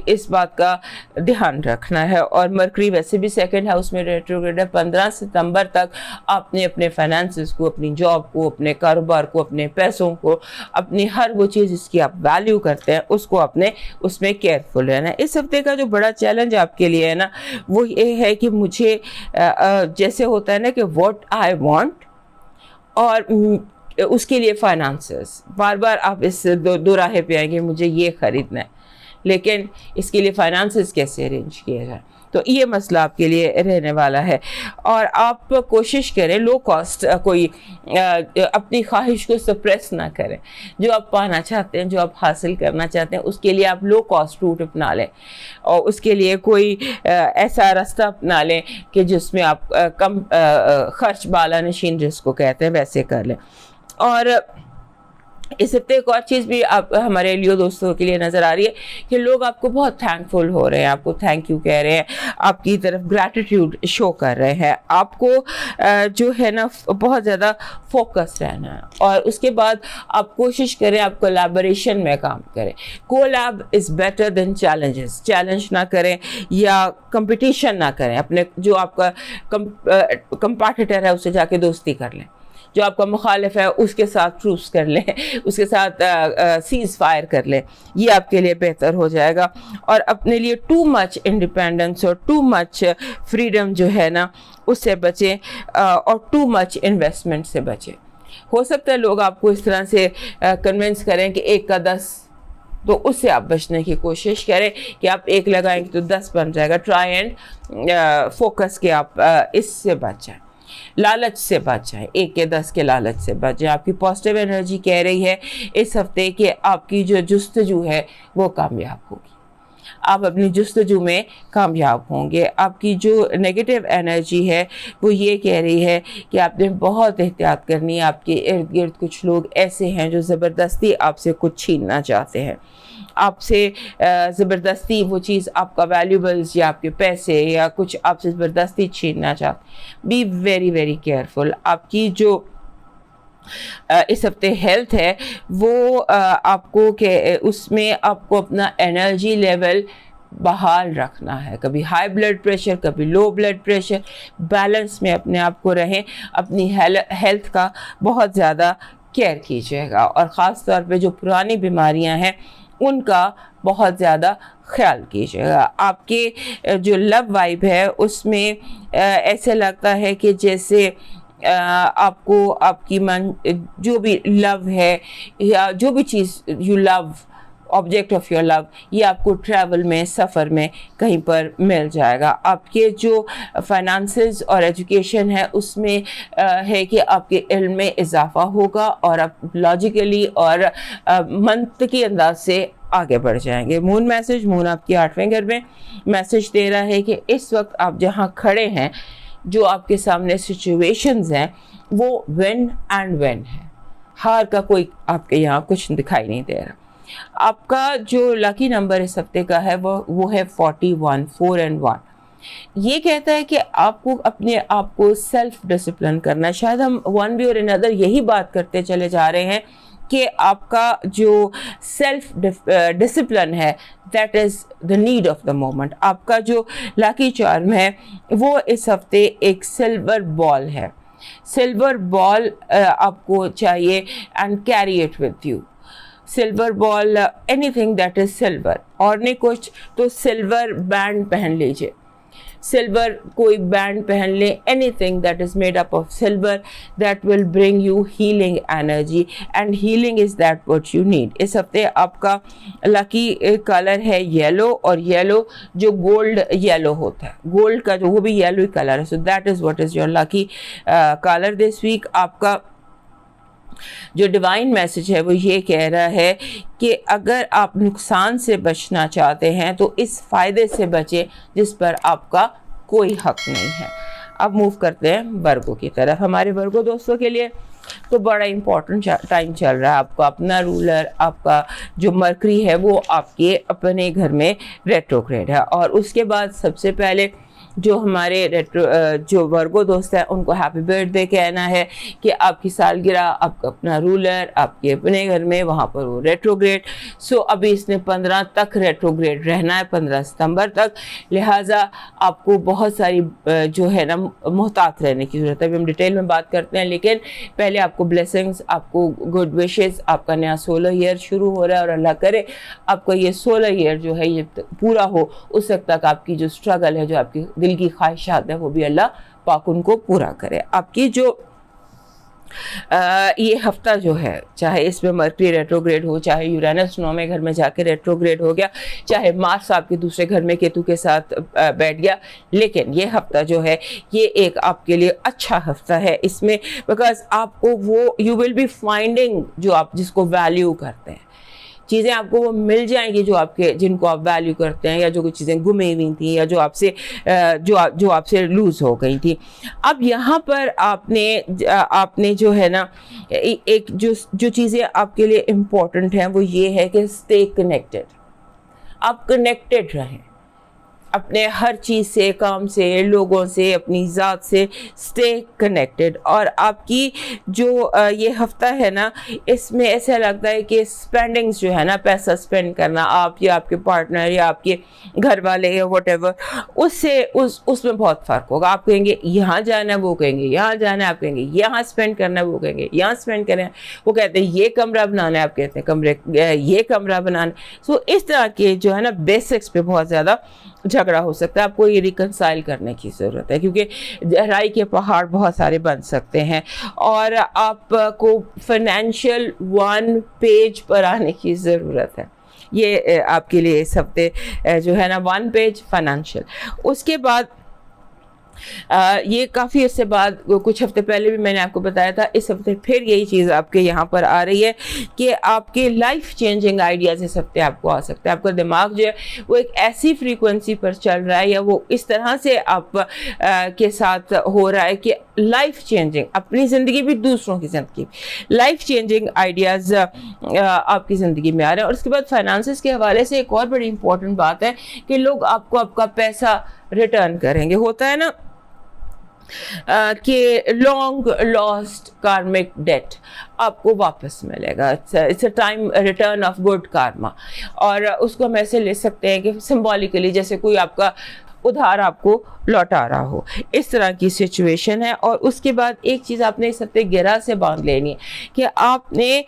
Speaker 1: इस बात का ध्यान रखना है। और मरकरी वैसे भी 2nd हाउस में रेट्रोग्रेड है। 15 सितंबर तक आपने अपने फाइनेंसेस को, अपनी जॉब को, अपने कारोबार को, अपने पैसों को, अपनी हर वो चीज़ जिसकी आप वैल्यू करते हैं उसको अपने उसमें केयरफुल रहना है। इस हफ्ते का जो बड़ा चैलेंज आपके लिए है ना वो ये है कि मुझे जैसे होता है ना कि व्हाट आई वांट और उसके लिए फाइनेंसेस, बार बार आप इस दो राहे पे आएंगे, मुझे ये ख़रीदना है, लेकिन इसके लिए फाइनेंसेस कैसे अरेंज किया जाए, तो ये मसला आपके लिए रहने वाला है। और आप कोशिश करें लो कॉस्ट, कोई अपनी ख्वाहिश को सप्रेस ना करें। जो आप पाना चाहते हैं, जो आप हासिल करना चाहते हैं, उसके लिए आप लो कॉस्ट रूट अपना लें और उसके लिए कोई ऐसा रास्ता अपना लें कि जिसमें आप कम खर्च बाला नशीन जिसको कहते हैं वैसे कर लें। और इस हफ्ते एक और चीज़ भी आप हमारे लियो दोस्तों के लिए नज़र आ रही है कि लोग आपको बहुत थैंकफुल हो रहे हैं, आपको थैंक यू कह रहे हैं, आपकी तरफ ग्रैटिट्यूड शो कर रहे हैं। आपको जो है ना बहुत ज़्यादा फोकस रहना है और उसके बाद आप कोशिश करें आप कोलैबोरेशन में काम करें। Collab is better than challenges. Challenge ना करें या कंपटीशन ना करें, अपने जो आपका कंपैटिटर है उससे जाके दोस्ती कर लें, जो आपका मुखालिफ है उसके साथ ट्रूस कर लें, उसके साथ सीज़ फायर कर लें, ये आपके लिए बेहतर हो जाएगा। और अपने लिए टू मच इंडिपेंडेंस और टू मच फ्रीडम जो है ना उससे बचें और टू मच इन्वेस्टमेंट से बचें। हो सकता है लोग आपको इस तरह से कन्विंस करें कि 1 का 10, तो उससे आप बचने की कोशिश करें कि आप 1 लगाएंगे तो 10 बन जाएगा। ट्राई एंड फोकस के आप इससे बच जाएं, लालच से बच जाए, 1 के 10 के लालच से बच जाए। आपकी पॉजिटिव एनर्जी कह रही है इस हफ्ते कि आपकी जो जुस्तजू है वो कामयाब होगी, आप अपनी जुस्तजू में कामयाब होंगे। आपकी जो नेगेटिव एनर्जी है वो ये कह रही है कि आपने बहुत एहतियात करनी है। आपके इर्द गिर्द कुछ लोग ऐसे हैं जो ज़बरदस्ती आपसे कुछ छीनना चाहते हैं, आपसे ज़बरदस्ती वो चीज़, आपका वैल्यूबल्स या आपके पैसे या कुछ आपसे ज़बरदस्ती छीनना चाहते। Be very very careful. आपकी जो इस हफ्ते हेल्थ है वो आपको के उसमें आपको अपना एनर्जी लेवल बहाल रखना है। कभी हाई ब्लड प्रेशर, कभी लो ब्लड प्रेशर, बैलेंस में अपने आप को रहें। अपनी हेल्थ का बहुत ज़्यादा केयर कीजिएगा और ख़ास तौर पे जो पुरानी बीमारियां हैं उनका बहुत ज़्यादा ख्याल कीजिएगा। आपके जो लव वाइब है उसमें ऐसे लगता है कि जैसे आपको आपकी मन जो भी लव है या जो भी चीज़ you love, object of your love, ये आपको ट्रैवल में, सफ़र में कहीं पर मिल जाएगा। आपके जो फाइनेंसेस और एजुकेशन है उसमें है कि आपके इल्म में इजाफा होगा और आप लॉजिकली और मंतकी अंदाज से आगे बढ़ जाएंगे। मून मैसेज, मून आपकी 8वें घर में मैसेज दे रहा है कि इस वक्त आप जहाँ खड़े हैं, जो आपके सामने सिचुएशंस हैं वो विन एंड विन है, हार का कोई आपके यहाँ कुछ दिखाई नहीं दे रहा। आपका जो लकी नंबर इस हफ्ते का है वो है 41, 4 and 1। ये कहता है कि आपको अपने आप को सेल्फ डिसिप्लिन करना है। शायद हम वन वे और अनदर यही बात करते चले जा रहे हैं कि आपका जो सेल्फ डिसिप्लिन है that is the need of the moment. आपका जो लकी चार्म है वो इस हफ्ते एक सिल्वर बॉल है। सिल्वर बॉल आपको चाहिए and carry it with you. Silver ball, anything that is silver, और नहीं कुछ तो सिल्वर बैंड पहन लीजिए, सिल्वर कोई बैंड पहन ले, anything that is made up of silver, that will bring you healing energy, and healing is that what you need. इस हफ्ते आपका लकी कलर है येलो, और येलो जो गोल्ड येलो होता है, गोल्ड का जो वो भी येलो ही कलर है, so that is what is your lucky colour this week. आपका जो डिवाइन मैसेज है वो ये कह रहा है कि अगर आप नुकसान से बचना चाहते हैं तो इस फायदे से बचें जिस पर आपका कोई हक नहीं है। अब मूव करते हैं वर्गों की तरफ। हमारे वर्गों दोस्तों के लिए तो बड़ा इम्पोर्टेंट टाइम चल रहा है। आपका अपना रूलर, आपका जो मरकरी है वो आपके अपने घर में रेट्रोग्रेड है, और उसके बाद सबसे पहले जो हमारे जो वर्गो दोस्त हैं उनको हैप्पी बर्थडे कहना है कि आपकी सालगिरह, आपका अपना रूलर आपके अपने घर में, वहाँ पर वो रेट्रोग्रेड। सो अभी इसने 15 तक रेट्रोग्रेड रहना है, 15 सितंबर तक, लिहाजा आपको बहुत सारी जो है ना मोहतात रहने की ज़रूरत है। अभी हम डिटेल में बात करते हैं, लेकिन पहले आपको ब्लेसिंग्स, आपको गुड विशेस। आपका नया 16 ईयर शुरू हो रहा है, और अल्लाह करे आपका ये 16 ईयर जो है ये पूरा हो, उस वक्त तक आपकी जो स्ट्रगल है, जो आपकी दिल की ख्वाहिशात है, वो भी अल्लाह पाक उनको पूरा करे। आपकी जो ये हफ्ता जो है, चाहे इसमें मरकरी रेट्रोग्रेड हो, चाहे यूरेनस 9वें घर में जाके रेट्रोग्रेड हो गया, चाहे मार्स आपके दूसरे घर में केतु के साथ बैठ गया, लेकिन ये हफ्ता जो है ये एक आपके लिए अच्छा हफ्ता है। इसमें बिकॉज आपको वो यू विल बी फाइंडिंग जो आप जिसको वैल्यू करते हैं, चीज़ें आपको वो मिल जाएंगी जो आपके जिनको आप वैल्यू करते हैं, या जो कुछ चीज़ें गुमे हुई थी, या जो आपसे लूज़ हो गई थी। अब यहाँ पर आपने जो है ना एक जो चीज़ें आपके लिए इम्पोर्टेंट हैं वो ये है कि स्टे कनेक्टेड। आप कनेक्टेड रहें अपने हर चीज़ से, काम से, लोगों से, अपनी ज़ात से स्टे कनेक्टेड। और आपकी जो ये हफ्ता है ना, इसमें ऐसा लगता है कि स्पेंडिंग्स जो है ना, पैसा स्पेंड करना, आप या आपके पार्टनर या आपके घर वाले या व्हाटएवर, उसमें बहुत फ़र्क होगा। आप कहेंगे यहाँ जाना है, वो कहेंगे यहाँ जाना है, आप कहेंगे यहाँ स्पेंड करना है, वो कहेंगे यहाँ स्पेंड करना है, वो कहते हैं ये कमरा बनाना है, आप कहते हैं ये कमरा बनाना है। सो इस तरह के जो है ना बेसिक्स पे बहुत ज़्यादा झगड़ा हो सकता है। आपको ये रिकंसाइल करने की ज़रूरत है, क्योंकि गहराई के पहाड़ बहुत सारे बन सकते हैं, और आपको फाइनेंशियल 1 पेज पर आने की ज़रूरत है। ये आपके लिए इस हफ्ते जो है ना 1 पेज फाइनेंशियल। उसके बाद ये काफ़ी अर्से बाद, कुछ हफ्ते पहले भी मैंने आपको बताया था, इस हफ्ते फिर यही चीज़ आपके यहाँ पर आ रही है कि आपके लाइफ चेंजिंग आइडियाज़ इस हफ्ते आपको आ सकते हैं। आपका दिमाग जो है वो एक ऐसी फ्रीक्वेंसी पर चल रहा है, या वो इस तरह से आप के साथ हो रहा है कि लाइफ चेंजिंग, अपनी ज़िंदगी भी दूसरों की ज़िंदगी, लाइफ चेंजिंग आइडियाज़ आपकी ज़िंदगी में आ रहे हैं। और उसके बाद फाइनेंसेस के हवाले से एक और बड़ी इंपॉर्टेंट बात है कि लोग आपको आपका पैसा रिटर्न करेंगे। होता है ना कि लॉन्ग लॉस्ट कार्मिक डेट आपको वापस मिलेगा। It's a time return of good Karma, और उसको हम ऐसे ले सकते हैं कि सिंबॉलिकली जैसे कोई आपका उधार आपको लौटा रहा हो, इस तरह की सिचुएशन है। और उसके बाद एक चीज़ आपने इस हफ्ते गिरा से बांध लेनी है कि आपने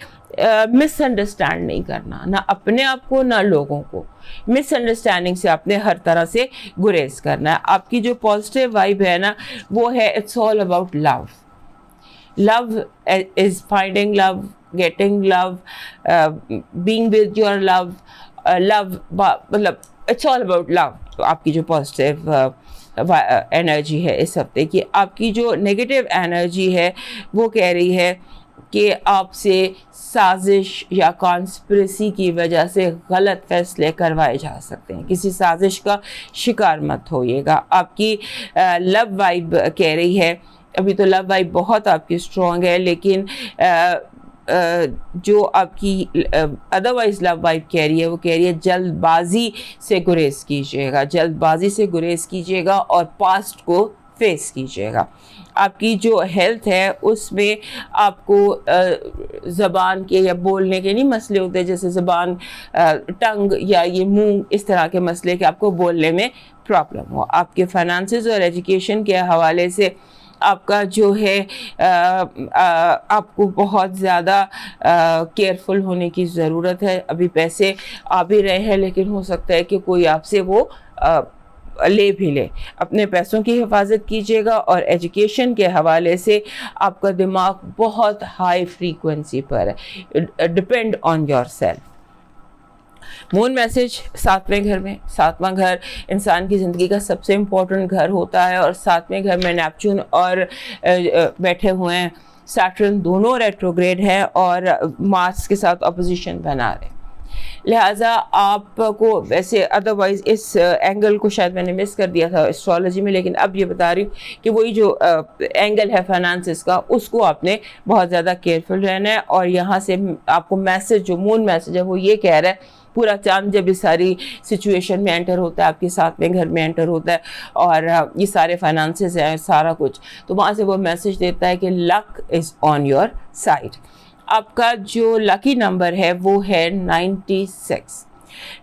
Speaker 1: मिसअंडरस्टैंड नहीं करना, ना अपने आप को ना लोगों को। मिसअंडरस्टैंडिंग से आपने हर तरह से गुरेज करना है। आपकी जो पॉजिटिव वाइब है ना वो है it's all about love. Love is finding love, getting love, being with your love. Love मतलब इट्स ऑल अबाउट लव। तो आपकी जो पॉजिटिव एनर्जी है इस हफ्ते की, आपकी जो नेगेटिव एनर्जी है वो कह रही है कि आपसे साजिश या कॉन्स्पिरेसी की वजह से गलत फैसले करवाए जा सकते हैं। किसी साजिश का शिकार मत होइएगा। आपकी लव वाइब कह रही है, अभी तो लव वाइब बहुत आपकी स्ट्रॉन्ग है, लेकिन जो आपकी अदरवाइज लव वाइब कह रही है वो कह रही है जल्दबाजी से गुरेज कीजिएगा, जल्दबाजी से गुरेज कीजिएगा और पास्ट को फेस कीजिएगा। आपकी जो हेल्थ है उसमें आपको ज़बान के या बोलने के नहीं मसले होते, जैसे ज़बान, टंग या ये मुंह, इस तरह के मसले कि आपको बोलने में प्रॉब्लम हो। आपके फाइनेंसेस और एजुकेशन के हवाले से आपका जो है आपको बहुत ज़्यादा केयरफुल होने की ज़रूरत है। अभी पैसे आ भी रहे हैं, लेकिन हो सकता है कि कोई आपसे वो ले भी ले। अपने पैसों की हिफाजत कीजिएगा, और एजुकेशन के हवाले से आपका दिमाग बहुत हाई फ्रीक्वेंसी पर है। Depend on yourself. Moon message 7वें घर में। 7वां घर इंसान की ज़िंदगी का सबसे इम्पोर्टेंट घर होता है, और 7वें घर में नेपच्यून और बैठे हुए हैं सैटर्न, दोनों रेट्रोग्रेड हैं और मार्स के साथ अपोजिशन बना रहे हैं। लिहाजा आपको वैसे अदरवाइज इस एंगल को शायद मैंने मिस कर दिया था एस्ट्रोलॉजी में, लेकिन अब ये बता रही हूँ कि वही जो एंगल है फाइनेंसिस का, उसको आपने बहुत ज़्यादा केयरफुल रहना है। और यहाँ से आपको मैसेज, जो मून मैसेज है, वो ये कह रहा है, पूरा चांद जब इस सारी सिचुएशन में एंटर होता है, आपके 7वें घर में एंटर होता है, और ये सारे फाइनेंसेस हैं, सारा कुछ, तो वहाँ से वो मैसेज देता है कि luck is on your side. आपका जो लकी नंबर है वो है 96।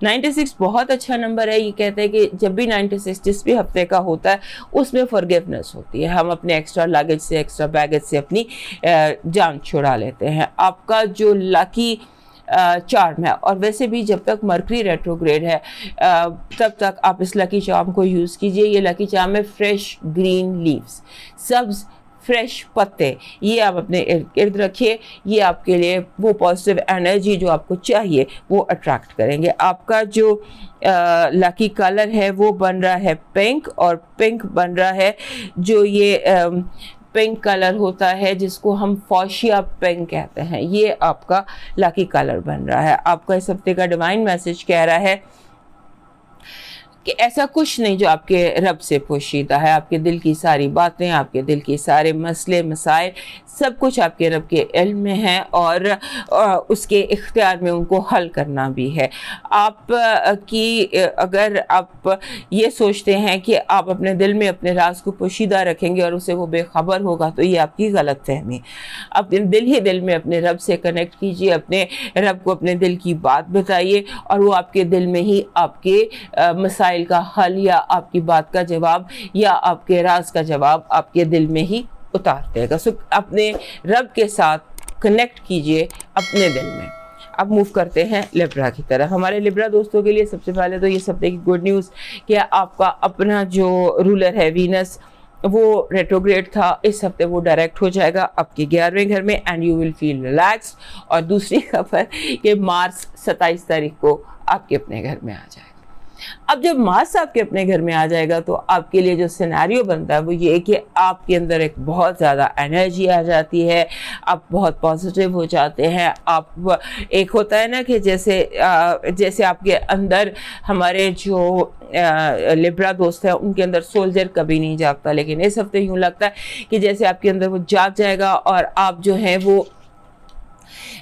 Speaker 1: 96 बहुत अच्छा नंबर है। ये कहते हैं कि जब भी 96 जिस भी हफ्ते का होता है उसमें फॉरगिवनेस होती है। हम अपने एक्स्ट्रा लगेज से, एक्स्ट्रा बैगेज से अपनी जान छुड़ा लेते हैं। आपका जो लकी चार्म है, और वैसे भी जब तक मरकरी रेट्रोग्रेड है तब तक आप इस लकी चार्म को यूज़ कीजिए। ये लकी चार्म है फ्रेश ग्रीन लीव्स, सब्ज़ फ्रेश पत्ते, ये आप अपने इर्द गिर्द रखिए। ये आपके लिए वो पॉजिटिव एनर्जी जो आपको चाहिए वो अट्रैक्ट करेंगे। आपका जो लकी कलर है वो बन रहा है पिंक, और पिंक बन रहा है जो ये पिंक कलर होता है जिसको हम फॉशिया पिंक कहते हैं, ये आपका लकी कलर बन रहा है। आपका इस हफ्ते का डिवाइन मैसेज कह रहा है कि ऐसा कुछ नहीं जो आपके रब से पोशीदा है। आपके दिल की सारी बातें, आपके दिल के सारे मसले मसाइल, सब कुछ आपके रब के इल्म में है, और उसके इख्तियार में उनको हल करना भी है। आप की अगर आप ये सोचते हैं कि आप अपने दिल में अपने राज को पोशीदा रखेंगे और उसे वो बेखबर होगा, तो ये आपकी गलत फहमी। अपने दिल ही दिल में अपने रब से कनेक्ट कीजिए, अपने रब को अपने दिल की बात बताइए, और वो आपके दिल में ही आपके मसाइल का हल, या आपकी बात का जवाब, या आपके राज का जवाब आपके दिल में ही उतार देगा। सो अपने रब के साथ कनेक्ट कीजिए अपने दिल में। अब मूव करते हैं लिब्रा की तरफ। हमारे लिब्रा दोस्तों के लिए सबसे पहले तो ये हफ्ते की गुड न्यूज़ कि आपका अपना जो रूलर है वीनस, वो रेट्रोग्रेड था, इस हफ्ते वो डायरेक्ट हो जाएगा आपके 11वें घर में, and you will feel relaxed. और दूसरी खबर कि मार्स 27 तारीख को आपके अपने घर में आ जाएगा। अब जब मार्स आपके अपने घर में आ जाएगा तो आपके लिए जो सिनेरियो बनता है वो ये कि आपके अंदर एक बहुत ज़्यादा एनर्जी आ जाती है, आप बहुत पॉजिटिव हो जाते हैं। आप एक होता है ना कि जैसे आपके अंदर, हमारे जो लिब्रा दोस्त हैं उनके अंदर सोल्जर कभी नहीं जागता, लेकिन इस हफ्ते यूँ लगता है कि जैसे आपके अंदर वो जाग जाएगा, और आप जो हैं वो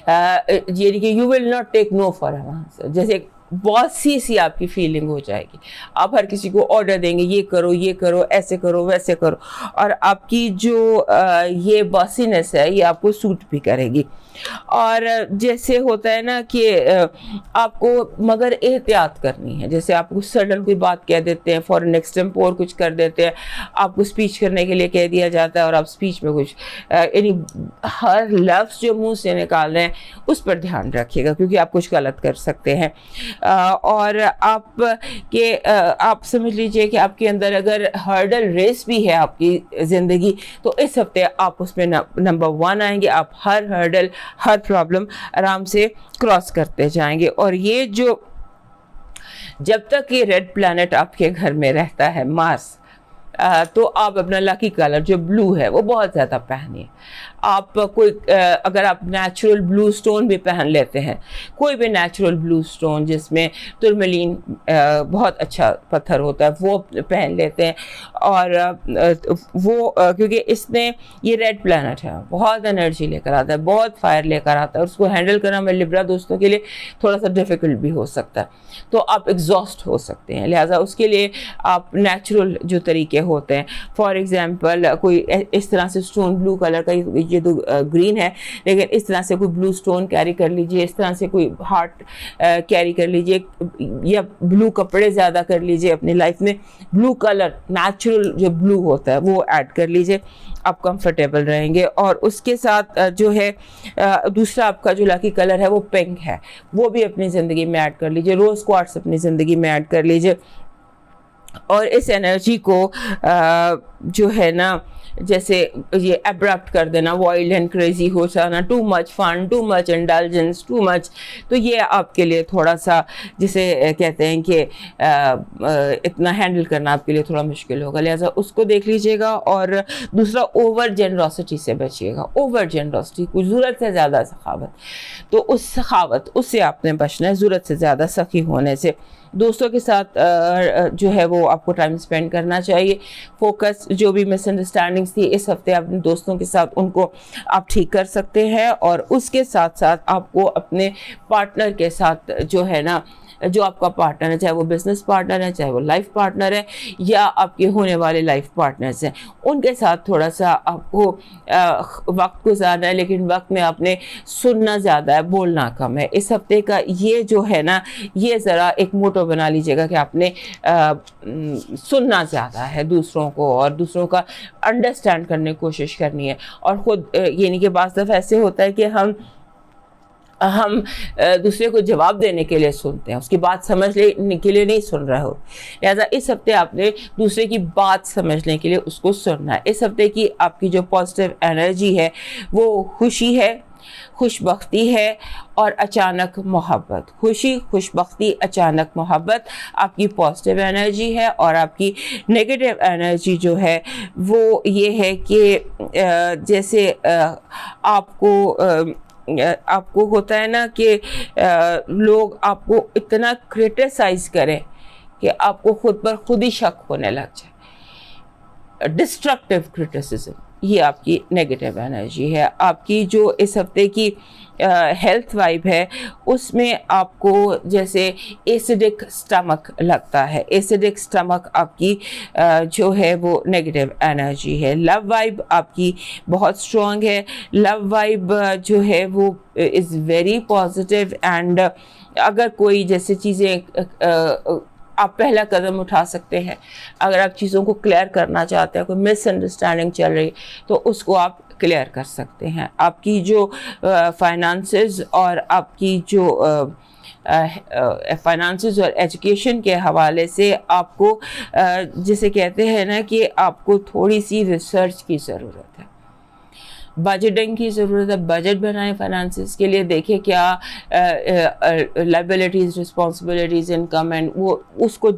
Speaker 1: यानी कि you will not take no for an answer. जैसे बहुत सी आपकी फीलिंग हो जाएगी। आप हर किसी को ऑर्डर देंगे, ये करो, ऐसे करो, वैसे करो, और आपकी जो ये बॉसीनेस है ये आपको सूट भी करेगी। और जैसे होता है ना कि आपको मगर एहतियात करनी है। जैसे आपको सडन कोई बात कह देते हैं, फॉर एक्सटेम्पोर कुछ कर देते हैं, आपको स्पीच करने के लिए कह दिया जाता है और आप स्पीच में कुछ यानी हर लफ्ज़ जो मुंह से निकाल रहे हैं उस पर ध्यान रखिएगा, क्योंकि आप कुछ गलत कर सकते हैं। और आप समझ लीजिए कि आपके अंदर अगर हर्डल रेस भी है आपकी ज़िंदगी, तो इस हफ्ते आप उसमें नंबर 1 आएंगे। आप हर हर्डल, हर प्रॉब्लम आराम से क्रॉस करते जाएंगे। और ये जो जब तक ये रेड प्लैनेट आपके घर में रहता है मार्स, तो आप अपना लकी कलर जो ब्लू है वो बहुत ज़्यादा पहनिए। आप कोई अगर आप नेचुरल ब्लू स्टोन भी पहन लेते हैं, कोई भी नेचुरल ब्लू स्टोन जिसमें टुरमलीन बहुत अच्छा पत्थर होता है, वो पहन लेते हैं। और वो क्योंकि इसने, ये रेड प्लैनेट है, बहुत एनर्जी लेकर आता है, बहुत फायर लेकर आता है, और उसको हैंडल करना मेरे लिब्रा दोस्तों के लिए थोड़ा सा डिफ़िकल्ट भी हो सकता है, तो आप एग्जॉस्ट हो सकते हैं। लिहाजा उसके लिए आप नेचुरल जो तरीके होते हैं, फॉर एग्जांपल कोई इस तरह से स्टोन, ब्लू कलर का, ये तो ग्रीन है, लेकिन इस तरह से कोई ब्लू स्टोन कैरी कर लीजिए, इस तरह से कोई हार्ट कैरी कर लीजिए, या ब्लू कपड़े ज़्यादा कर लीजिए अपनी लाइफ में। ब्लू कलर, नेचुरल जो ब्लू होता है वो ऐड कर लीजिए। आप कंफर्टेबल रहेंगे। और उसके साथ जो है दूसरा आपका जो लकी कलर है वो पिंक है, वो भी अपनी ज़िंदगी में ऐड कर लीजिए। रोज़ क्वार्ट्स अपनी ज़िंदगी में ऐड कर लीजिए और इस एनर्जी को जो है ना, जैसे ये एब्रप्ट कर देना, वाइल्ड एंड क्रेजी हो जाना, too much fun, too much indulgence, too much, तो ये आपके लिए थोड़ा सा, जिसे कहते हैं कि इतना हैंडल करना आपके लिए थोड़ा मुश्किल होगा, लिहाजा उसको देख लीजिएगा। और दूसरा, ओवर जेनरोसिटी से बचिएगा। ओवर जेनरोसिटी, कुछ ज़रूरत से ज़्यादा सखावत, तो उस सखावत उससे आपने बचना है, ज़रूरत से ज़्यादा सखी होने से। दोस्तों के साथ जो है वो आपको टाइम स्पेंड करना चाहिए। फोकस, जो भी मिसअंडरस्टैंडिंग्स थी इस हफ्ते अपने दोस्तों के साथ, उनको आप ठीक कर सकते हैं। और उसके साथ साथ आपको अपने पार्टनर के साथ जो है ना, जो आपका पार्टनर है, चाहे वो बिजनेस पार्टनर है, चाहे वो लाइफ पार्टनर है, या आपके होने वाले लाइफ पार्टनर्स हैं, उनके साथ थोड़ा सा आपको वक्त गुजारना है। लेकिन वक्त में आपने सुनना ज़्यादा है, बोलना कम है। इस हफ्ते का ये जो है ना, ये ज़रा एक मोटो बना लीजिएगा कि आपने सुनना ज़्यादा है दूसरों को, और दूसरों का अंडरस्टैंड करने की कोशिश करनी है। और ख़ुद ये नहीं कि बाज़ दफ़ा ऐसे होता है कि हम दूसरे को जवाब देने के लिए सुनते हैं, उसकी बात समझने के लिए नहीं सुन रहे हो। लिहाजा इस हफ्ते आपने दूसरे की बात समझने के लिए उसको सुनना है। इस हफ्ते की आपकी जो पॉजिटिव एनर्जी है वो खुशी है, खुशबख्ती है और अचानक मोहब्बत। खुशी, खुशबख्ती, अचानक मोहब्बत आपकी पॉजिटिव एनर्जी है। और आपकी नेगेटिव एनर्जी जो है वो ये है कि जैसे आपको होता है ना कि लोग आपको इतना क्रिटिसाइज़ करें कि आपको खुद पर खुद ही शक होने लग जाए। डिस्ट्रक्टिव क्रिटिसिज्म, ये आपकी नेगेटिव एनर्जी है। आपकी जो इस हफ्ते की हेल्थ वाइब है उसमें आपको जैसे एसिडिक स्टमक लगता है। एसिडिक स्टमक आपकी जो है वो नेगेटिव एनर्जी है। लव वाइब आपकी बहुत स्ट्रॉन्ग है। लव वाइब जो है वो इज़ वेरी पॉजिटिव। एंड अगर कोई जैसे चीज़ें आप पहला कदम उठा सकते हैं, अगर आप चीज़ों को क्लियर करना चाहते हैं, कोई मिसअंडरस्टैंडिंग चल रही तो उसको आप क्लियर कर सकते हैं। आपकी जो फाइनेंसेस और आपकी जो फाइनेंसेस और एजुकेशन के हवाले से आपको जिसे कहते हैं ना कि आपको थोड़ी सी रिसर्च की ज़रूरत है, बजटिंग की ज़रूरत है। बजट बनाएं फाइनेंसेस के लिए, देखें क्या लायबिलिटीज़, रिस्पॉन्सिबिलिटीज़, इनकम एंड वो उसको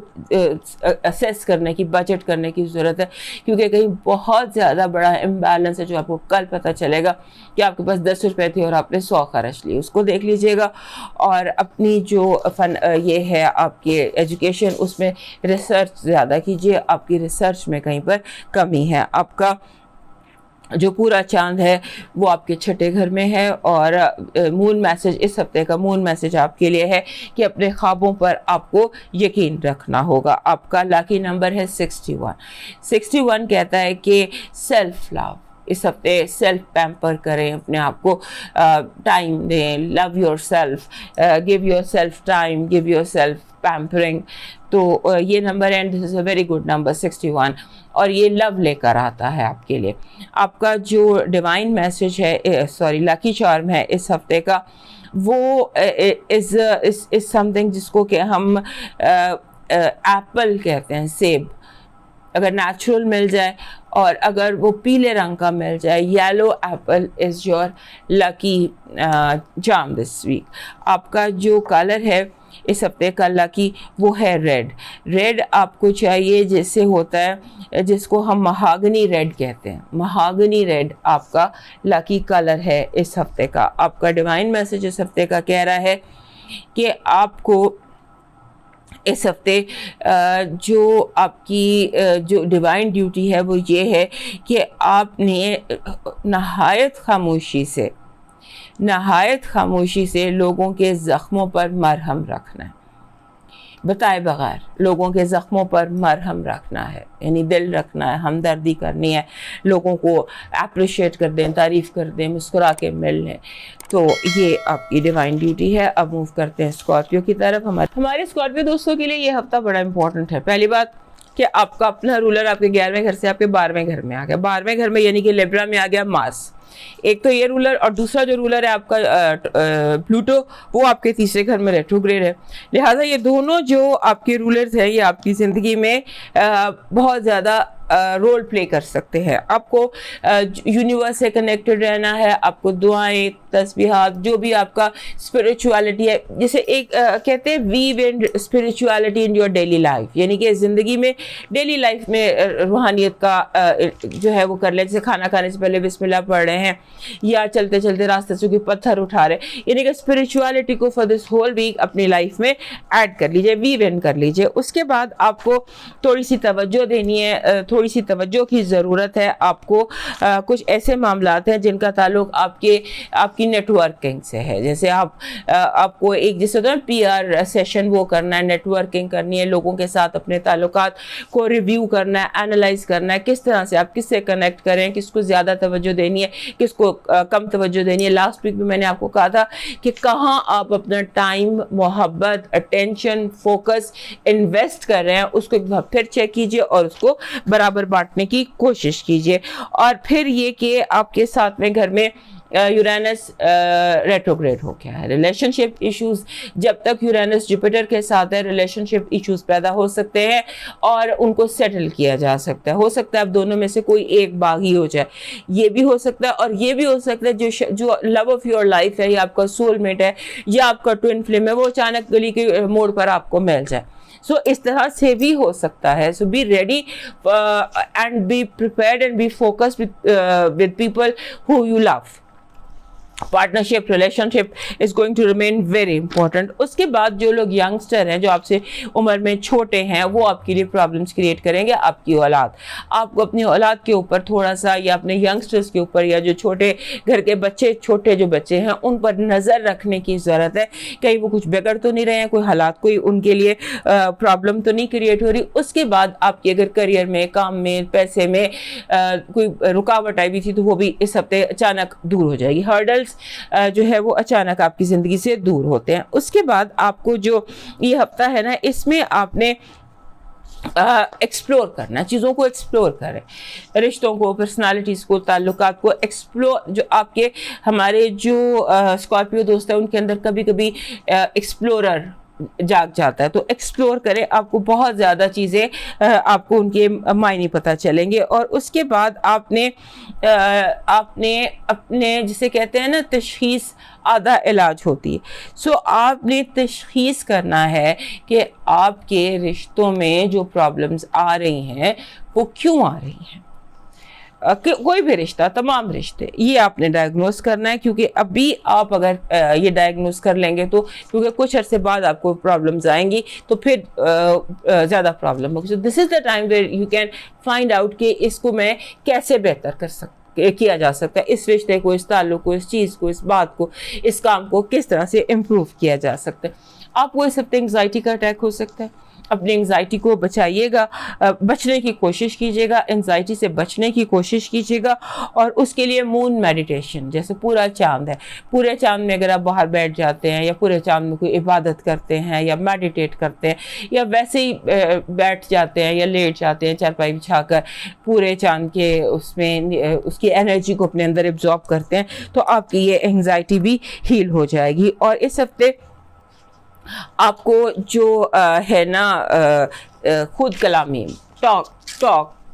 Speaker 1: असेस करने की, बजट करने की ज़रूरत है। क्योंकि कहीं बहुत ज़्यादा बड़ा इम्बैलेंस है जो आपको कल पता चलेगा कि आपके पास 10 रुपये थे और आपने 100 खर्च लिए, उसको देख लीजिएगा। और अपनी जो ये है आपकी एजुकेशन, उसमें रिसर्च ज़्यादा कीजिए। आपकी रिसर्च में कहीं पर कमी है। आपका जो पूरा चांद है वो आपके छठे घर में है। और मून मैसेज, इस हफ्ते का मून मैसेज आपके लिए है कि अपने ख्वाबों पर आपको यकीन रखना होगा। आपका लकी नंबर है 61। 61 कहता है कि सेल्फ लव, इस हफ्ते सेल्फ पैम्पर करें, अपने आप को टाइम दें, love your self, give your self time, give your self pampering. तो ये number and this is a very good number 61, और ये लव लेकर आता है आपके लिए। आपका जो डिवाइन मैसेज है, सॉरी लकी चार्म है इस हफ्ते का, वो इज़ समथिंग जिसको कि हम एप्पल कहते हैं, सेब। अगर नेचुरल मिल जाए और अगर वो पीले रंग का मिल जाए, yellow apple is your lucky charm this week. आपका जो कलर है इस हफ्ते का लकी वो है रेड। रेड आपको चाहिए, जैसे होता है जिसको हम महागनी रेड कहते हैं, महागनी रेड आपका लकी कलर है इस हफ्ते का। आपका डिवाइन मैसेज इस हफ्ते का कह रहा है कि आपको इस हफ्ते जो आपकी जो डिवाइन ड्यूटी है वो ये है कि आपने नहायत खामोशी से लोगों के ज़ख्मों पर मरहम रखना है। बताए बगैर लोगों के ज़ख्मों पर मरहम रखना है, यानी दिल रखना है, हमदर्दी करनी है, लोगों को अप्रिशिएट कर दें, तारीफ़ कर दें, मुस्कुरा के मिल लें। तो ये आपकी डिवाइन ड्यूटी है। अब मूव करते हैं स्कॉर्पियो की तरफ। हमारे स्कॉर्पियो दोस्तों के लिए ये हफ्ता बड़ा इंपॉर्टेंट है। पहली बात, कि आपका अपना रूलर आपके 11वें घर से आपके 12वें घर में आ गया। 12वें घर में यानी कि लिब्रा में आ गया मार्स। एक तो ये रूलर, और दूसरा जो रूलर है आपका प्लूटो, वो आपके तीसरे घर में रेट्रोग्रेड है। लिहाजा ये दोनों जो आपके रूलर्स हैं ये आपकी ज़िंदगी में बहुत ज़्यादा रोल प्ले कर सकते हैं। आपको यूनिवर्स से कनेक्टेड रहना है, आपको दुआएं, तस्बीहात, जो भी आपका स्पिरिचुअलिटी है, जैसे एक कहते हैं weave in spirituality in your daily life, यानी कि ज़िंदगी में डेली लाइफ में रूहानियत का जो है वो कर ले। जैसे खाना खाने से पहले बिस्मिल्लाह पढ़ रहे हैं, या चलते चलते रास्ते से कोई पत्थर उठा रहे, यानी कि स्पिरिचुअलिटी को फॉर दिस होल वीक अपनी लाइफ में ऐड कर लीजिए, वीव इन कर लीजिए। उसके बाद आपको थोड़ी सी तवज्जो देनी है, थोड़ी सी तवज्जो की ज़रूरत है आपको। कुछ ऐसे मामलात हैं जिनका ताल्लुक आपकी नेटवर्किंग से है। जैसे आपको एक जैसे होता है PR सेशन वो करना है, नेटवर्किंग करनी है, लोगों के साथ अपने ताल्लुकात को रिव्यू करना है, एनालाइज करना है, किस तरह से आप किससे कनेक्ट करें, किसको ज़्यादा तवज्जो देनी है, किसको कम तवज्जो देनी है। लास्ट वीक भी मैंने आपको कहा था कि कहाँ आप अपना टाइम, मोहब्बत, अटेंशन, फोकस इन्वेस्ट कर रहे हैं, उसको एक बार फिर चेक कीजिए और उसको बराबर बांटने की कोशिश कीजिए। और फिर ये कि आपके 7वें घर में यूरेनस रेट्रोग्रेड हो गया है। रिलेशनशिप इश्यूज, जब तक यूरेनस जुपिटर के साथ है, रिलेशनशिप इश्यूज पैदा हो सकते हैं और उनको सेटल किया जा सकता है। हो सकता है अब दोनों में से कोई एक बागी हो जाए, ये भी हो सकता है। और ये भी हो सकता है जो लव ऑफ योर लाइफ है, या आपका सोलमेट है, या आपका ट्विन फ्लेम है, वो अचानक गली के मोड़ पर आपको मिल जाए। सो इस तरह से भी हो सकता है। So be ready and be prepared and be focused with people who you love. Partnership, relationship is going to remain very important. उसके बाद जो लोग यंगस्टर हैं, जो आपसे उम्र में छोटे हैं, वो आपके लिए प्रॉब्लम्स क्रिएट करेंगे। आपकी औलाद, आपको अपनी औलाद के ऊपर थोड़ा सा, या अपने यंगस्टर्स के ऊपर, या जो छोटे घर के बच्चे, छोटे जो बच्चे हैं, उन पर नज़र रखने की ज़रूरत है। कहीं वो कुछ बिगड़ तो नहीं रहे हैं, कोई हालात, कोई उनके लिए प्रॉब्लम तो नहीं क्रिएट हो रही। उसके बाद आपके अगर करियर में, काम में, पैसे में कोई रुकावट आई भी थी, तो वो भी इस हफ्ते अचानक दूर हो जाएगी। हर्डल जो है वो अचानक आपकी ज़िंदगी से दूर होते हैं। उसके बाद आपको जो ये हफ्ता है ना, इसमें आपने एक्सप्लोर करना, चीज़ों को एक्सप्लोर करें, रिश्तों को, पर्सनालिटीज़ को, ताल्लुकात को एक्सप्लोर। जो आपके हमारे जो स्कॉर्पियो दोस्त हैं, उनके अंदर कभी कभी एक्सप्लोरर जाग जाता है, तो एक्सप्लोर करें। आपको बहुत ज़्यादा चीज़ें आपको उनके मायने पता चलेंगे। और उसके बाद आपने अपने जिसे कहते हैं ना, तशखीस आधा इलाज होती है। सो आपने तशखीस करना है कि आपके रिश्तों में जो प्रॉब्लम्स आ रही हैं वो क्यों आ रही हैं। कोई भी रिश्ता, तमाम रिश्ते, ये आपने डायग्नोस करना है। क्योंकि अभी आप अगर ये डायग्नोस कर लेंगे तो, क्योंकि कुछ अर्से बाद आपको प्रॉब्लम्स आएंगी, तो फिर ज़्यादा प्रॉब्लम होगी। So this is the time where you can find out कि इसको मैं कैसे बेहतर कर सकती, किया जा सकता है, इस रिश्ते को, इस ताल्लुक को, इस चीज़ को, इस बात को, इस काम को किस तरह से इम्प्रूव किया जा सकता है। आपको इस हफ्ते एंग्जाइटी का अटैक हो सकता है। अपनी एंग्जाइटी को बचाइएगा, बचने की कोशिश कीजिएगा, एंग्जाइटी से बचने की कोशिश कीजिएगा। और उसके लिए मून मेडिटेशन, जैसे पूरा चांद है, पूरे चांद में अगर आप बाहर बैठ जाते हैं, या पूरे चांद में कोई इबादत करते हैं, या मेडिटेट करते हैं, या वैसे ही बैठ जाते हैं या लेट जाते हैं चारपाई बिछाकर, पूरे चांद के उसमें उसकी एनर्जी को अपने अंदर एब्जॉर्ब करते हैं, तो आपकी ये एंग्जाइटी भी हील हो जाएगी। और इस हफ्ते आपको जो है ना, खुद कलामी,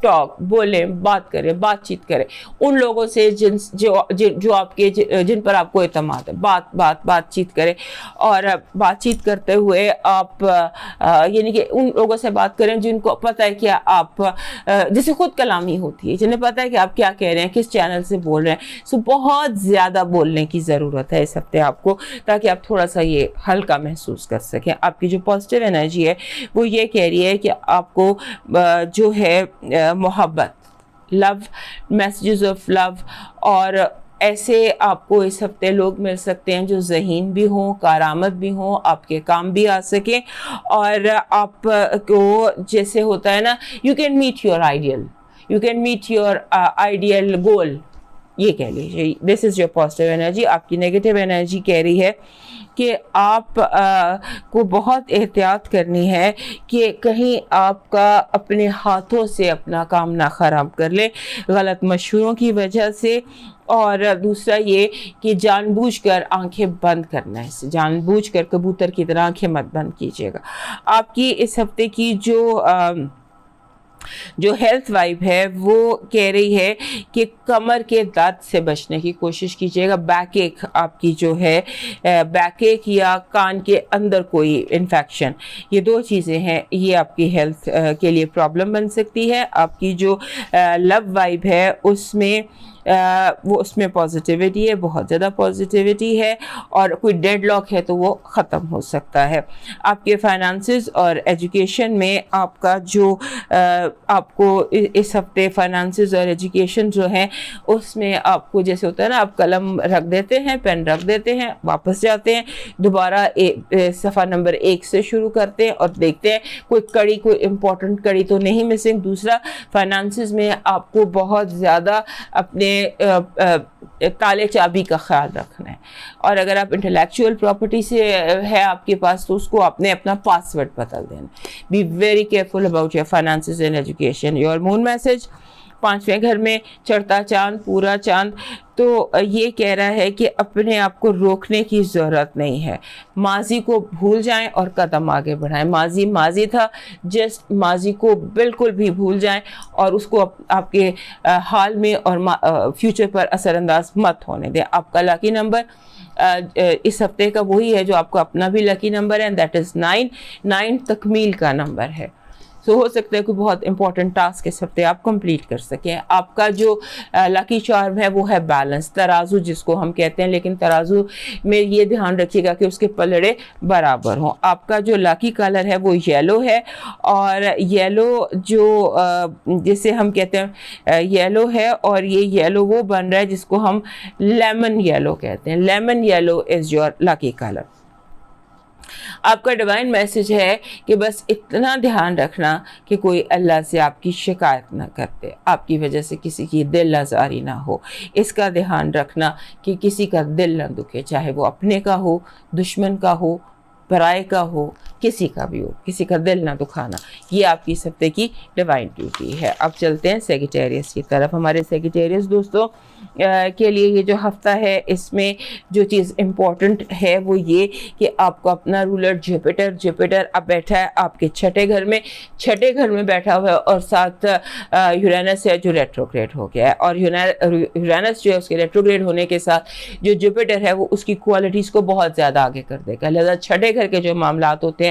Speaker 1: टॉक बोलें, बात करें, बातचीत करें उन लोगों से जो आपके जिन पर आपको एतमाद है। बातचीत करें। और बातचीत करते हुए आप यानी कि उन लोगों से बात करें जिनको पता है कि आप, जैसे खुद कलामी होती है, जिन्हें पता है कि आप क्या कह रहे हैं, किस चैनल से बोल रहे हैं। सो बहुत ज़्यादा बोलने की ज़रूरत है इस हफ्ते आपको, ताकि आप थोड़ा सा ये हल्का महसूस कर सकें। आपकी जो पॉजिटिव एनर्जी है वो ये कह रही है कि आपको जो है मोहब्बत, लव, मैसेजेस ऑफ लव, और ऐसे आपको इस हफ्ते लोग मिल सकते हैं जो ज़हीन भी हों, कारामद भी हों, आपके काम भी आ सकें। और आपको जैसे होता है ना, you can meet your ideal goal ये कह लीजिए, this is your positive energy. आपकी नेगेटिव एनर्जी कह रही है कि आप को बहुत एहतियात करनी है कि कहीं आपका अपने हाथों से अपना काम ना ख़राब कर ले गलत मशवरों की वजह से। और दूसरा ये कि जानबूझकर आंखें बंद करना है, जानबूझकर कबूतर की तरह आंखें मत बंद कीजिएगा। आपकी इस हफ्ते की जो हेल्थ वाइब है वो कह रही है कि कमर के दर्द से बचने की कोशिश कीजिएगा। बैक एक आपकी जो है, बैक एक या कान के अंदर कोई इन्फेक्शन, ये 2 चीज़ें हैं, ये आपकी हेल्थ के लिए प्रॉब्लम बन सकती है। आपकी जो लव वाइब है उसमें वो उसमें पॉजिटिविटी है, बहुत ज़्यादा पॉजिटिविटी है, और कोई डेडलॉक है तो वो ख़त्म हो सकता है। आपके फाइनेंसेस और एजुकेशन में आपका जो आपको इस हफ्ते फाइनेंसेस और एजुकेशन जो है उसमें आपको जैसे होता है ना, आप कलम रख देते हैं, पेन रख देते हैं, वापस जाते हैं, दोबारा सफ़ा नंबर 1 से शुरू करते हैं और देखते हैं कोई इम्पोर्टेंट कड़ी तो नहीं मिसिंग। दूसरा, फाइनेंसेस में आपको बहुत ज़्यादा अपने ताले चाबी का ख्याल रखना है, और अगर आप इंटेलेक्चुअल प्रॉपर्टी से है आपके पास तो उसको आपने अपना पासवर्ड बदल देना। Be very careful about your finances and education. Your moon message 5वें घर में चढ़ता चांद, पूरा चांद, तो ये कह रहा है कि अपने आप को रोकने की ज़रूरत नहीं है, माजी को भूल जाएं और कदम आगे बढ़ाएं। माजी माजी था, जस्ट माजी को बिल्कुल भी भूल जाएं और उसको आपके हाल में और फ्यूचर पर असरअंदाज मत होने दें। आपका लकी नंबर इस हफ्ते का वही है जो आपका अपना भी लकी नंबर है, दैट इज़ 9। 9 तकमील का नंबर है। सो हो सकता है कोई बहुत इंपॉर्टेंट टास्क इस हफ्ते आप कंप्लीट कर सकें। आपका जो लकी चार्म है वो है बैलेंस, तराजू जिसको हम कहते हैं, लेकिन तराजू में ये ध्यान रखिएगा कि उसके पलड़े बराबर हों। आपका जो लकी कलर है वो येलो है, और येलो जो जिसे हम कहते हैं येलो है, और ये येलो वो बन रहा है जिसको हम लेमन येलो कहते हैं। Lemon yellow is your lucky colour. आपका डिवाइन मैसेज है कि बस इतना ध्यान रखना कि कोई अल्लाह से आपकी शिकायत ना करते, आपकी वजह से किसी की दिल आज़ारी ना हो। इसका ध्यान रखना कि किसी का दिल ना दुखे, चाहे वो अपने का हो, दुश्मन का हो, पराए का हो, किसी का भी हो, किसी का दिल ना दुखाना, ये आपकी इस हफ्ते की डिवाइन ड्यूटी है। अब चलते हैं सेजिटेरियस की तरफ। हमारे सेजिटेरियस दोस्तों के लिए ये जो हफ्ता है इसमें जो चीज़ इम्पॉर्टेंट है वो ये कि आपको अपना रूलर जुपिटर अब बैठा है आपके 6ठे घर में बैठा हुआ है, और साथ यूरेनस है जो रेट्रोग्रेड हो गया है, और यूरेनस जो है उसके रेट्रोग्रेड होने के साथ जो जुपिटर है वो उसकी क्वालिटीज़ को बहुत ज़्यादा आगे कर देगा। लिहाजा 6ठे घर के जो मामलात होते हैं,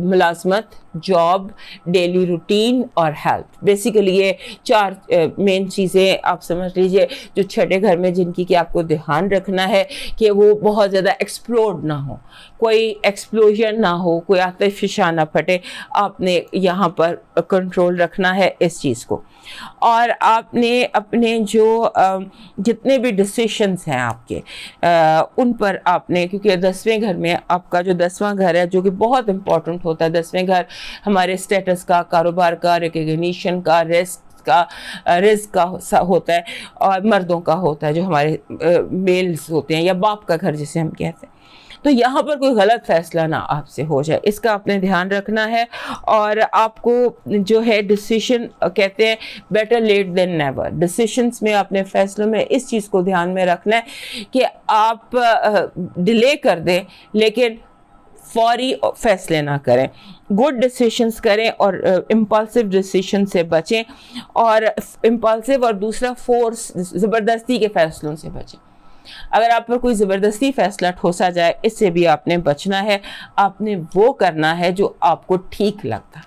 Speaker 1: मुलाजमत, जॉब, डेली रूटीन और हेल्थ, बेसिकली ये 4 मेन चीज़ें आप समझ लीजिए जो 6ठे घर में जिनकी कि आपको ध्यान रखना है कि वो बहुत ज़्यादा एक्सप्लोड ना हो, कोई एक्सप्लोजन ना हो, कोई आतिशफ़िशा ना फटे। आपने यहाँ पर कंट्रोल रखना है इस चीज़ को, और आपने अपने जो जितने भी डिसीशंस हैं आपके उन पर आपने, क्योंकि 10वें घर में आपका जो 10वां घर है जो कि बहुत इंपॉर्टेंट होता है, 10वें घर हमारे स्टेटस का, कारोबार का, रिकग्निशन का, रिस्क का होता है, और मर्दों का होता है जो हमारे मेल्स होते हैं, या बाप का घर जिसे हम कहते हैं। तो यहाँ पर कोई गलत फैसला ना आपसे हो जाए, इसका आपने ध्यान रखना है। और आपको जो है डिसीशन कहते हैं better late than never, decisions में अपने फैसलों में इस चीज़ को ध्यान में रखना है कि आप डिले कर दें लेकिन फौरी फैसले ना करें, गुड डिसीशंस करें और इम्पल्सिव डिसीशन से बचें, और इम्पल्सिव और दूसरा फोर्स, ज़बरदस्ती के फैसलों से बचें। अगर आप पर कोई ज़बरदस्ती फैसला ठोसा जाए इससे भी आपने बचना है। आपने वो करना है जो आपको ठीक लगता,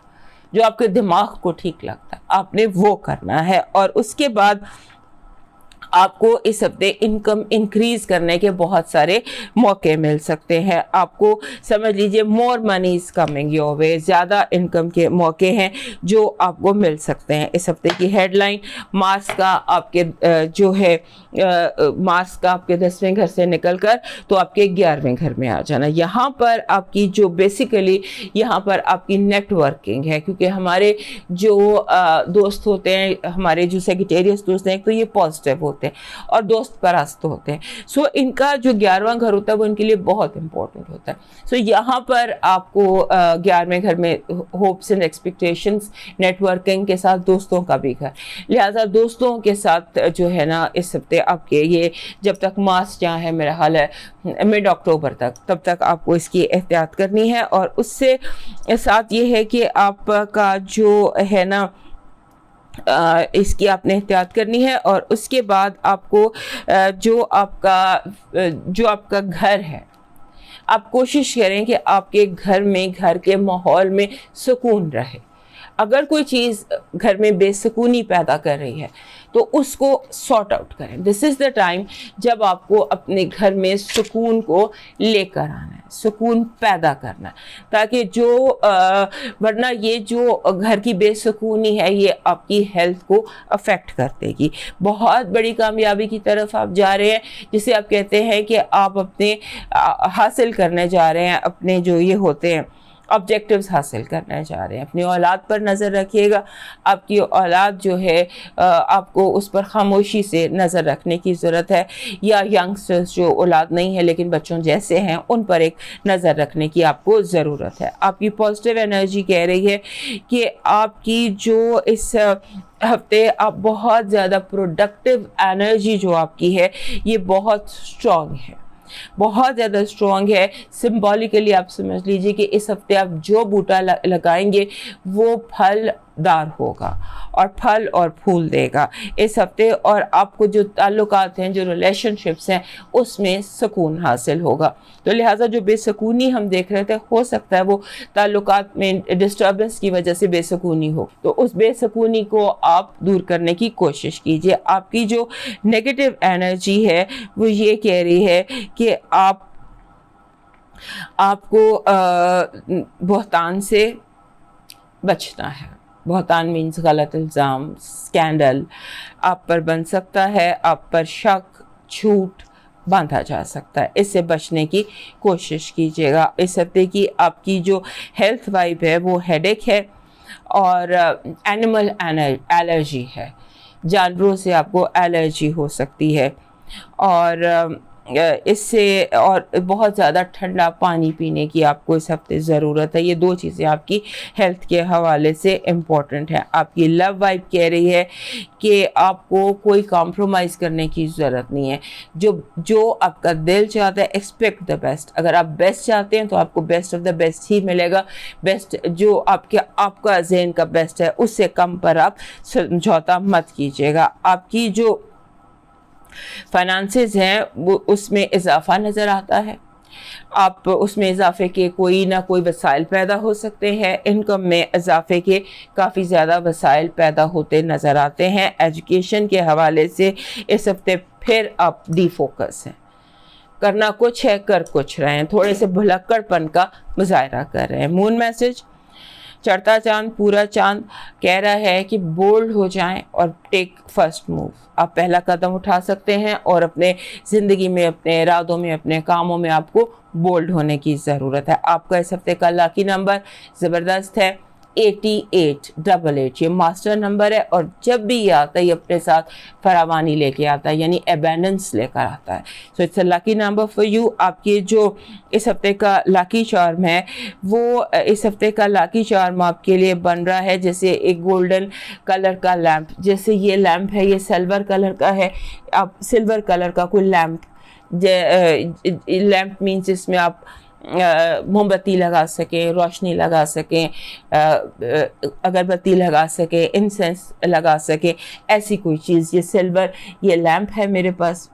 Speaker 1: जो आपके दिमाग को ठीक लगता, आपने वो करना है, और उसके बाद आपको इस हफ्ते इनकम इंक्रीज करने के बहुत सारे मौके मिल सकते हैं। आपको समझ लीजिए more money is coming your way, ज़्यादा इनकम के मौके हैं जो आपको मिल सकते हैं। इस हफ्ते की हेडलाइन, मार्स का आपके जो है मार्स का आपके 10वें घर से निकलकर तो आपके 11वें घर में आ जाना। यहाँ पर आपकी जो बेसिकली यहाँ पर आपकी नेटवर्किंग है, क्योंकि हमारे जो दोस्त होते हैं, हमारे जो सेजिटेरियस दोस्त हैं, तो ये पॉजिटिव होते हैं, होते हैं और दोस्त परस्त होते हैं। सो इनका जो 11वां घर होता है वो इनके लिए बहुत इंपॉर्टेंट होता है। सो यहाँ पर आपको 11वें घर में होप्स एंड एक्सपेक्टेशंस, नेटवर्किंग के साथ दोस्तों का भी घर, लिहाजा दोस्तों के साथ जो है ना इस हफ्ते आपके ये जब तक मास जहाँ है मेरा हाल है मिड अक्टूबर तक, तब तक आपको इसकी एहतियात करनी है। और उससे साथ ये है कि आपका जो है ना इसकी आपने एहतियात करनी है। और उसके बाद आपको जो आपका घर है, आप कोशिश करें कि आपके घर में, घर के माहौल में सुकून रहे। अगर कोई चीज़ घर में बेसुकूनी पैदा कर रही है तो उसको सॉर्ट आउट करें। दिस इज़ द टाइम जब आपको अपने घर में सुकून को लेकर आना है, सुकून पैदा करना है, ताकि वरना ये जो घर की बेसुकूनी है ये आपकी हेल्थ को अफेक्ट कर देगी। बहुत बड़ी कामयाबी की तरफ आप जा रहे हैं, जिसे आप कहते हैं कि आप अपने हासिल करने जा रहे हैं, अपने जो ये होते हैं ऑब्जेक्टिव्स हासिल करना चाह रहे हैं। अपनी औलाद पर नज़र रखिएगा। आपकी औलाद जो है आपको उस पर खामोशी से नज़र रखने की ज़रूरत है, या यंगस्टर्स जो औलाद नहीं है लेकिन बच्चों जैसे हैं उन पर एक नज़र रखने की आपको ज़रूरत है। आपकी पॉजिटिव एनर्जी कह रही है कि आपकी जो इस हफ्ते आप बहुत ज़्यादा प्रोडक्टिव एनर्जी जो आपकी है ये बहुत स्ट्रॉन्ग है, बहुत ज़्यादा स्ट्रॉन्ग है। सिंबॉलिकली आप समझ लीजिए कि इस हफ्ते आप जो बूटा लगाएंगे वो फलदार होगा और फल और फूल देगा इस हफ्ते। और आपको जो ताल्लुकात हैं, जो रिलेशनशिप्स हैं, उसमें सुकून हासिल होगा। तो लिहाजा जो बेसुकूनी हम देख रहे थे, हो सकता है वो ताल्लुकात में डिस्टर्बेंस की वजह से बेसुकूनी हो, तो उस बेसुकूनी को आप दूर करने की कोशिश कीजिए। आपकी जो नेगेटिव एनर्जी है वो ये कह रही है कि आपको बहतान से बचना है। बहतान मीन्स गलत इल्ज़ाम, स्कैंडल आप पर बन सकता है, आप पर शक, झूठ बांधा जा सकता है। इससे बचने की कोशिश कीजिएगा। इस हफ्ते की आपकी जो हेल्थ वाइब है वो हेडेक है और एनिमल एलर्जी है, जानवरों से आपको एलर्जी हो सकती है। और इससे और बहुत ज़्यादा ठंडा पानी पीने की आपको इस हफ्ते ज़रूरत है। ये दो चीज़ें आपकी हेल्थ के हवाले से इम्पॉर्टेंट है। आपकी लव वाइब कह रही है कि आपको कोई कॉम्प्रोमाइज़ करने की ज़रूरत नहीं है। जो आपका दिल चाहता है, एक्सपेक्ट द बेस्ट। अगर आप बेस्ट चाहते हैं तो आपको बेस्ट ऑफ द बेस्ट ही मिलेगा। बेस्ट जो आपका ज़हन का बेस्ट है, उससे कम पर आप समझौता मत कीजिएगा। आपकी जो फाइनेंसेस हैं वो उसमें इजाफा नज़र आता है। आप उसमें इजाफे के कोई ना कोई वसाइल पैदा हो सकते हैं। इनकम में इजाफे के काफ़ी ज़्यादा वसाइल पैदा होते नज़र आते हैं। एजुकेशन के हवाले से इस हफ्ते फिर आप डिफोकस हैं, करना कुछ है कर कुछ रहे हैं, थोड़े से भुलक्कड़पन का मुजाहरा कर रहे हैं। मून मैसेज, चढ़ता चांद पूरा चांद कह रहा है कि बोल्ड हो जाएं और टेक फर्स्ट मूव। आप पहला कदम उठा सकते हैं और अपने ज़िंदगी में, अपने इरादों में, अपने कामों में आपको बोल्ड होने की ज़रूरत है। आपका इस हफ्ते का लकी नंबर ज़बरदस्त है 8888। ये मास्टर नंबर है और जब भी ये आता है ये अपने साथ फरावानी लेके आता है, यानी एबेंडेंस लेकर आता है। So it's a lucky number for you. आपके जो इस हफ्ते का लकी चार्म है वो इस हफ्ते का लकी चार्म आपके लिए बन रहा है जैसे एक गोल्डन कलर का लैम्प। जैसे ये लैम्प है, ये सिल्वर कलर का है। आप सिल्वर कलर का कोई लैम्प, लैम्प मीन्स इसमें आप मोमबत्ती लगा सकें, रोशनी लगा सकें, अगरबत्ती लगा सकें, इंसेंस लगा सकें, ऐसी कोई चीज़। ये सिल्वर ये लैम्प है मेरे पास,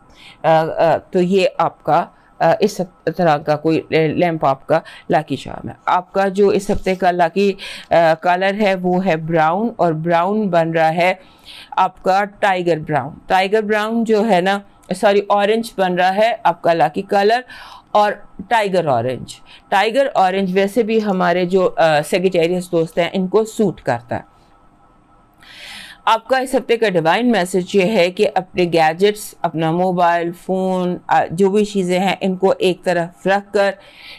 Speaker 1: तो ये आपका इस तरह का कोई लैम्प आपका लकी चार्म है। आपका जो इस हफ्ते का लकी कलर है वो है ब्राउन, और ब्राउन बन रहा है आपका टाइगर ब्राउन। टाइगर ब्राउन जो है ना, सॉरी ऑरेंज बन रहा है आपका लकी कलर, और टाइगर ऑरेंज। टाइगर ऑरेंज वैसे भी हमारे जो सेजिटेरियस दोस्त हैं इनको सूट करता है। आपका इस हफ्ते का डिवाइन मैसेज ये है कि अपने गैजेट्स, अपना मोबाइल फ़ोन, जो भी चीज़ें हैं, इनको एक तरफ रख कर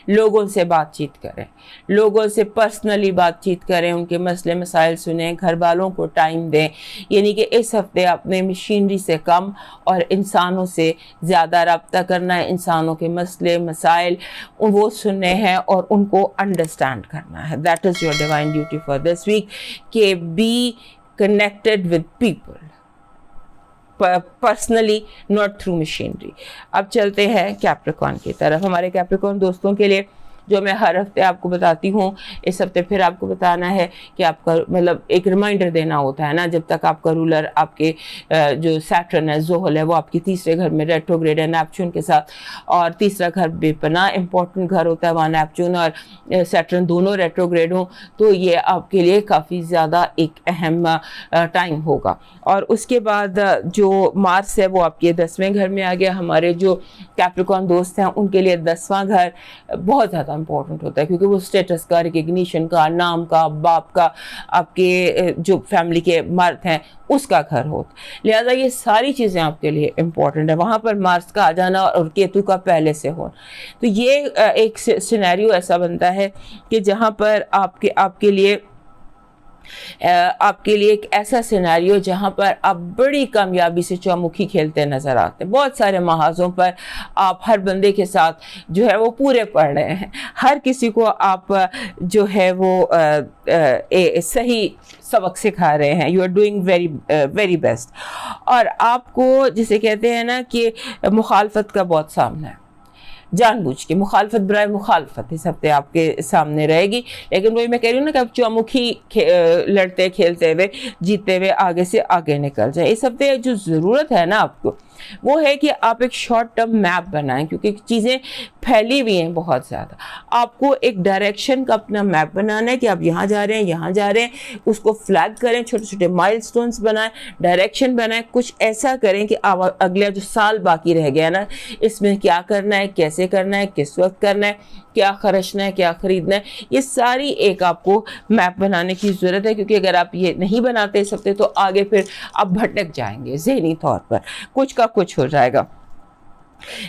Speaker 1: लोगों से बातचीत करें, लोगों से पर्सनली बातचीत करें, उनके मसले मसाइल सुनें, घर वालों को टाइम दें। यानी कि इस हफ्ते आपने मशीनरी से कम और इंसानों से ज़्यादा रब्ता करना है, इंसानों के मसले मसाइल वो सुनने हैं और उनको अंडरस्टैंड करना है। That is your divine duty for this week, के be connected with people personally, not through machinery. अब चलते हैं कैप्रिकॉर्न की तरफ। हमारे कैप्रिकॉर्न दोस्तों के लिए जो मैं हर हफ्ते आपको बताती हूँ, इस हफ्ते फिर आपको बताना है कि आपका मतलब एक रिमाइंडर देना होता है ना, जब तक आपका रूलर, आपके जो सैटर्न है, ज़ोहल है, वो आपके तीसरे घर में रेट्रोग्रेड है नेपच्यून के साथ, और तीसरा घर बेपनाह इंपॉर्टेंट घर होता है, वहाँ नेपच्यून और सैटर्न दोनों रेट्रोग्रेड हों, तो ये आपके लिए काफ़ी ज़्यादा एक अहम टाइम होगा। और उसके बाद जो मार्स है वो आपके 10वें घर में आ गया। हमारे जो कैप्रिकॉर्न दोस्त हैं उनके लिए 10वां घर बहुत ज़्यादा इंपॉर्टेंट होता है, क्योंकि वो स्टेटस का, रिकग्निशन का, नाम का, बाप का, आपके जो फैमिली के मर्द हैं उसका घर होता। लिहाजा ये सारी चीज़ें आपके लिए इम्पॉर्टेंट है। वहाँ पर मार्स का आ जाना और केतु का पहले से हो, तो ये एक सिनेरियो ऐसा बनता है कि जहाँ पर आपके लिए एक ऐसा सिनेरियो जहाँ पर आप बड़ी कामयाबी से चौमुखी खेलते नज़र आते हैं। बहुत सारे महाजों पर आप हर बंदे के साथ जो है वो पूरे पढ़ रहे हैं, हर किसी को आप जो है वो सही सबक सिखा रहे हैं। You are doing very best. और आपको जिसे कहते हैं ना कि मुखालफत का बहुत सामना है, जानबूझ के मुखालफत बराए मुखालफत इस हफ्ते आपके सामने रहेगी। लेकिन वही मैं कह रही हूँ ना कि आप चौमुखी लड़ते खेलते हुए जीतते हुए आगे से आगे निकल जाए। इस हफ्ते जो ज़रूरत है ना आपको, वो है कि आप एक शॉर्ट टर्म मैप बनाएं, क्योंकि चीज़ें फैली हुई हैं बहुत ज़्यादा। आपको एक डायरेक्शन का अपना मैप बनाना है कि आप यहाँ जा रहे हैं, यहाँ जा रहे हैं, उसको फ्लैग करें, छोटे छोटे माइलस्टोन्स बनाएं, डायरेक्शन बनाएं, कुछ ऐसा करें कि आप अगला जो साल बाकी रह गया ना, इसमें क्या करना है, कैसे करना है, किस वक्त करना है, क्या खर्चना है, क्या खरीदना है, ये सारी एक आपको मैप बनाने की ज़रूरत है। क्योंकि अगर आप ये नहीं बनाते इस हफ्ते, तो आगे फिर आप भटक जाएंगे ज़हनी तौर पर, कुछ का कुछ हो जाएगा।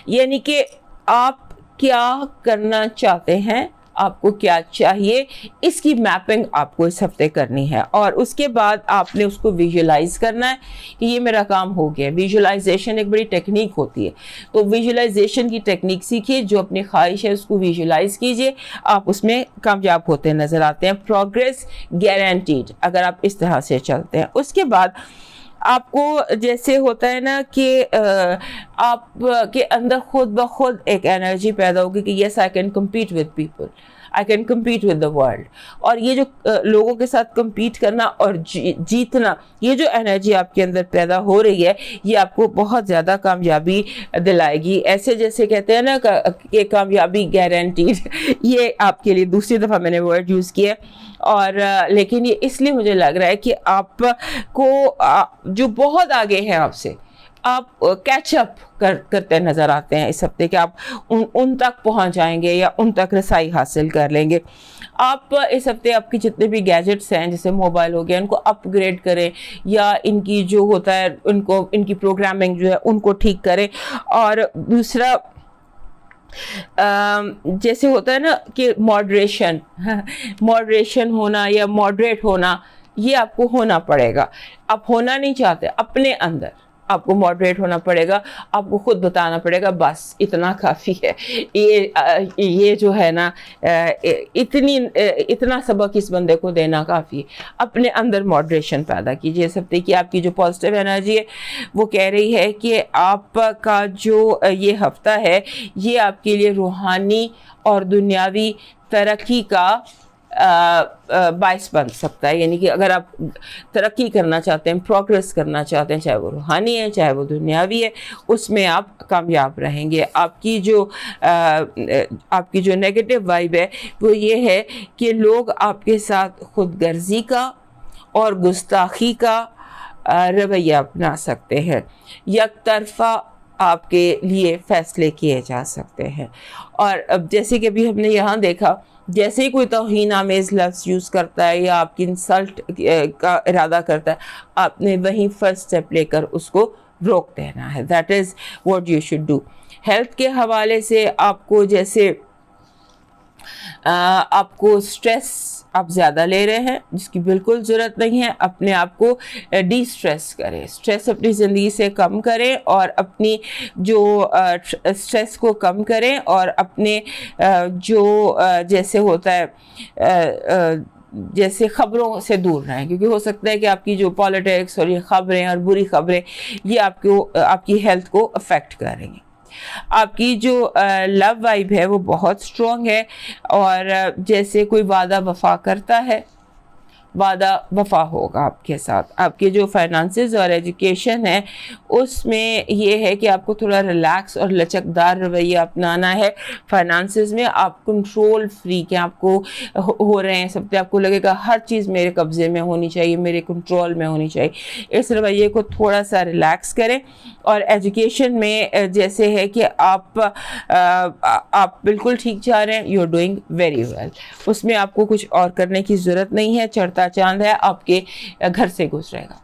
Speaker 1: यानी कि आप क्या करना चाहते हैं, आपको क्या चाहिए, इसकी मैपिंग आपको इस हफ्ते करनी है। और उसके बाद आपने उसको विजुलाइज करना है कि ये मेरा काम हो गया। विजुलाइजेशन एक बड़ी टेक्निक होती है, तो विजुलाइजेशन की टेक्निक सीखिए, जो अपनी ख्वाहिश है उसको विजुलाइज कीजिए, आप उसमें कामयाब होते नज़र आते हैं। प्रोग्रेस गारंटीड अगर आप इस तरह से चलते हैं। उसके बाद आपको जैसे होता है ना कि आप के अंदर खुद ब खुद एक एनर्जी पैदा होगी कि yes I can compete with people, I can compete with the world. और ये जो लोगों के साथ कम्पीट करना और जीतना, ये जो एनर्जी आपके अंदर पैदा हो रही है, ये आपको बहुत ज़्यादा कामयाबी दिलाएगी। ऐसे जैसे कहते हैं ना कि कामयाबी गारंटीड, ये आपके लिए दूसरी दफ़ा मैंने वर्ड यूज़ किया। और लेकिन ये इसलिए मुझे लग रहा है कि आपको जो बहुत आगे हैं आपसे, आप कैचअप करते नज़र आते हैं इस हफ्ते, कि आप उन तक पहुंच जाएंगे या उन तक रसाई हासिल कर लेंगे। आप इस हफ्ते आपकी जितने भी गैजेट्स हैं, जैसे मोबाइल हो गया, इनको अपग्रेड करें, या इनकी जो होता है इनकी प्रोग्रामिंग जो है उनको ठीक करें। और दूसरा जैसे होता है ना कि मॉडरेशन होना या मॉडरेट होना, ये आपको होना पड़ेगा। आप होना नहीं चाहते, अपने अंदर आपको मॉडरेट होना पड़ेगा, आपको खुद बताना पड़ेगा बस इतना काफ़ी है, ये जो है ना इतना सबक इस बंदे को देना काफ़ी है। अपने अंदर मॉडरेशन पैदा कीजिए। इस हफ्ते की आपकी जो पॉजिटिव एनर्जी है वो कह रही है कि आपका जो ये हफ्ता है, ये आपके लिए रूहानी और दुनियावी तरक्की का बाइस बन सकता है। यानी कि अगर आप तरक्की करना चाहते हैं, प्रोग्रेस करना चाहते हैं, चाहे वो रूहानी है चाहे वो दुनियावी है, उसमें आप कामयाब रहेंगे। आपकी जो नेगेटिव वाइब है वो ये है कि लोग आपके साथ खुदगर्जी का और गुस्ताखी का रवैया अपना सकते हैं, एक तरफा आपके लिए फ़ैसले किए जा सकते हैं। और अब जैसे कि अभी हमने यहाँ देखा जैसे ही कोई तौहीन आमेज़ लफ्ज़ यूज़ करता है या आपकी इंसल्ट का इरादा करता है, आपने वहीं फर्स्ट स्टेप लेकर उसको रोक देना है। That is what you should do. Health के हवाले से आपको जैसे आपको स्ट्रेस आप ज़्यादा ले रहे हैं जिसकी बिल्कुल ज़रूरत नहीं है, अपने आप को डी स्ट्रेस करें, स्ट्रेस अपनी ज़िंदगी से कम करें और अपनी जो स्ट्रेस को कम करें और अपने जो जैसे होता है जैसे ख़बरों से दूर रहें, क्योंकि हो सकता है कि आपकी जो पॉलिटिक्स और ये ख़बरें और बुरी ख़बरें ये आपकी हेल्थ को अफेक्ट करेंगी। आपकी जो लव वाइब है वो बहुत स्ट्रॉन्ग है और जैसे कोई वादा वफा करता है, वादा वफा होगा आपके साथ। आपके जो फाइनेंसेस और एजुकेशन है उसमें ये है कि आपको थोड़ा रिलैक्स और लचकदार रवैया अपनाना है। फाइनेंसेस में आप कंट्रोल फ्रीक हैं, आपको हो रहे हैं सब, आपको लगेगा हर चीज़ मेरे कब्ज़े में होनी चाहिए, मेरे कंट्रोल में होनी चाहिए। इस रवैये को थोड़ा सा रिलैक्स करें। और एजुकेशन में जैसे है कि आप बिल्कुल ठीक जा रहे हैं, you are doing very well, उसमें आपको कुछ और करने की ज़रूरत नहीं है। चढ़ता चांद है आपके घर से गुजरेगा,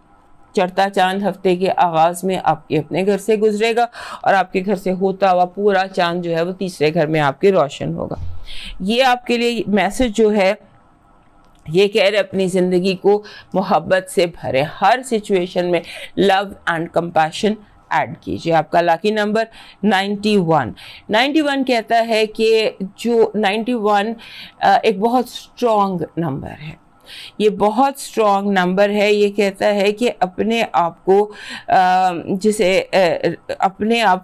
Speaker 1: चढ़ता चांद हफ्ते के आगाज़ में आपके अपने घर से गुजरेगा और आपके घर से होता हुआ पूरा चांद जो है वो तीसरे घर में आपके रोशन होगा। ये आपके लिए मैसेज जो है ये कह रहे अपनी ज़िंदगी को मोहब्बत से भरे, हर सिचुएशन में लव एंड कंपैशन ऐड कीजिए। आपका लकी नंबर 91 कहता है कि जो 91 एक बहुत स्ट्रॉन्ग नंबर है, ये बहुत स्ट्रॉन्ग नंबर है। ये कहता है कि अपने आप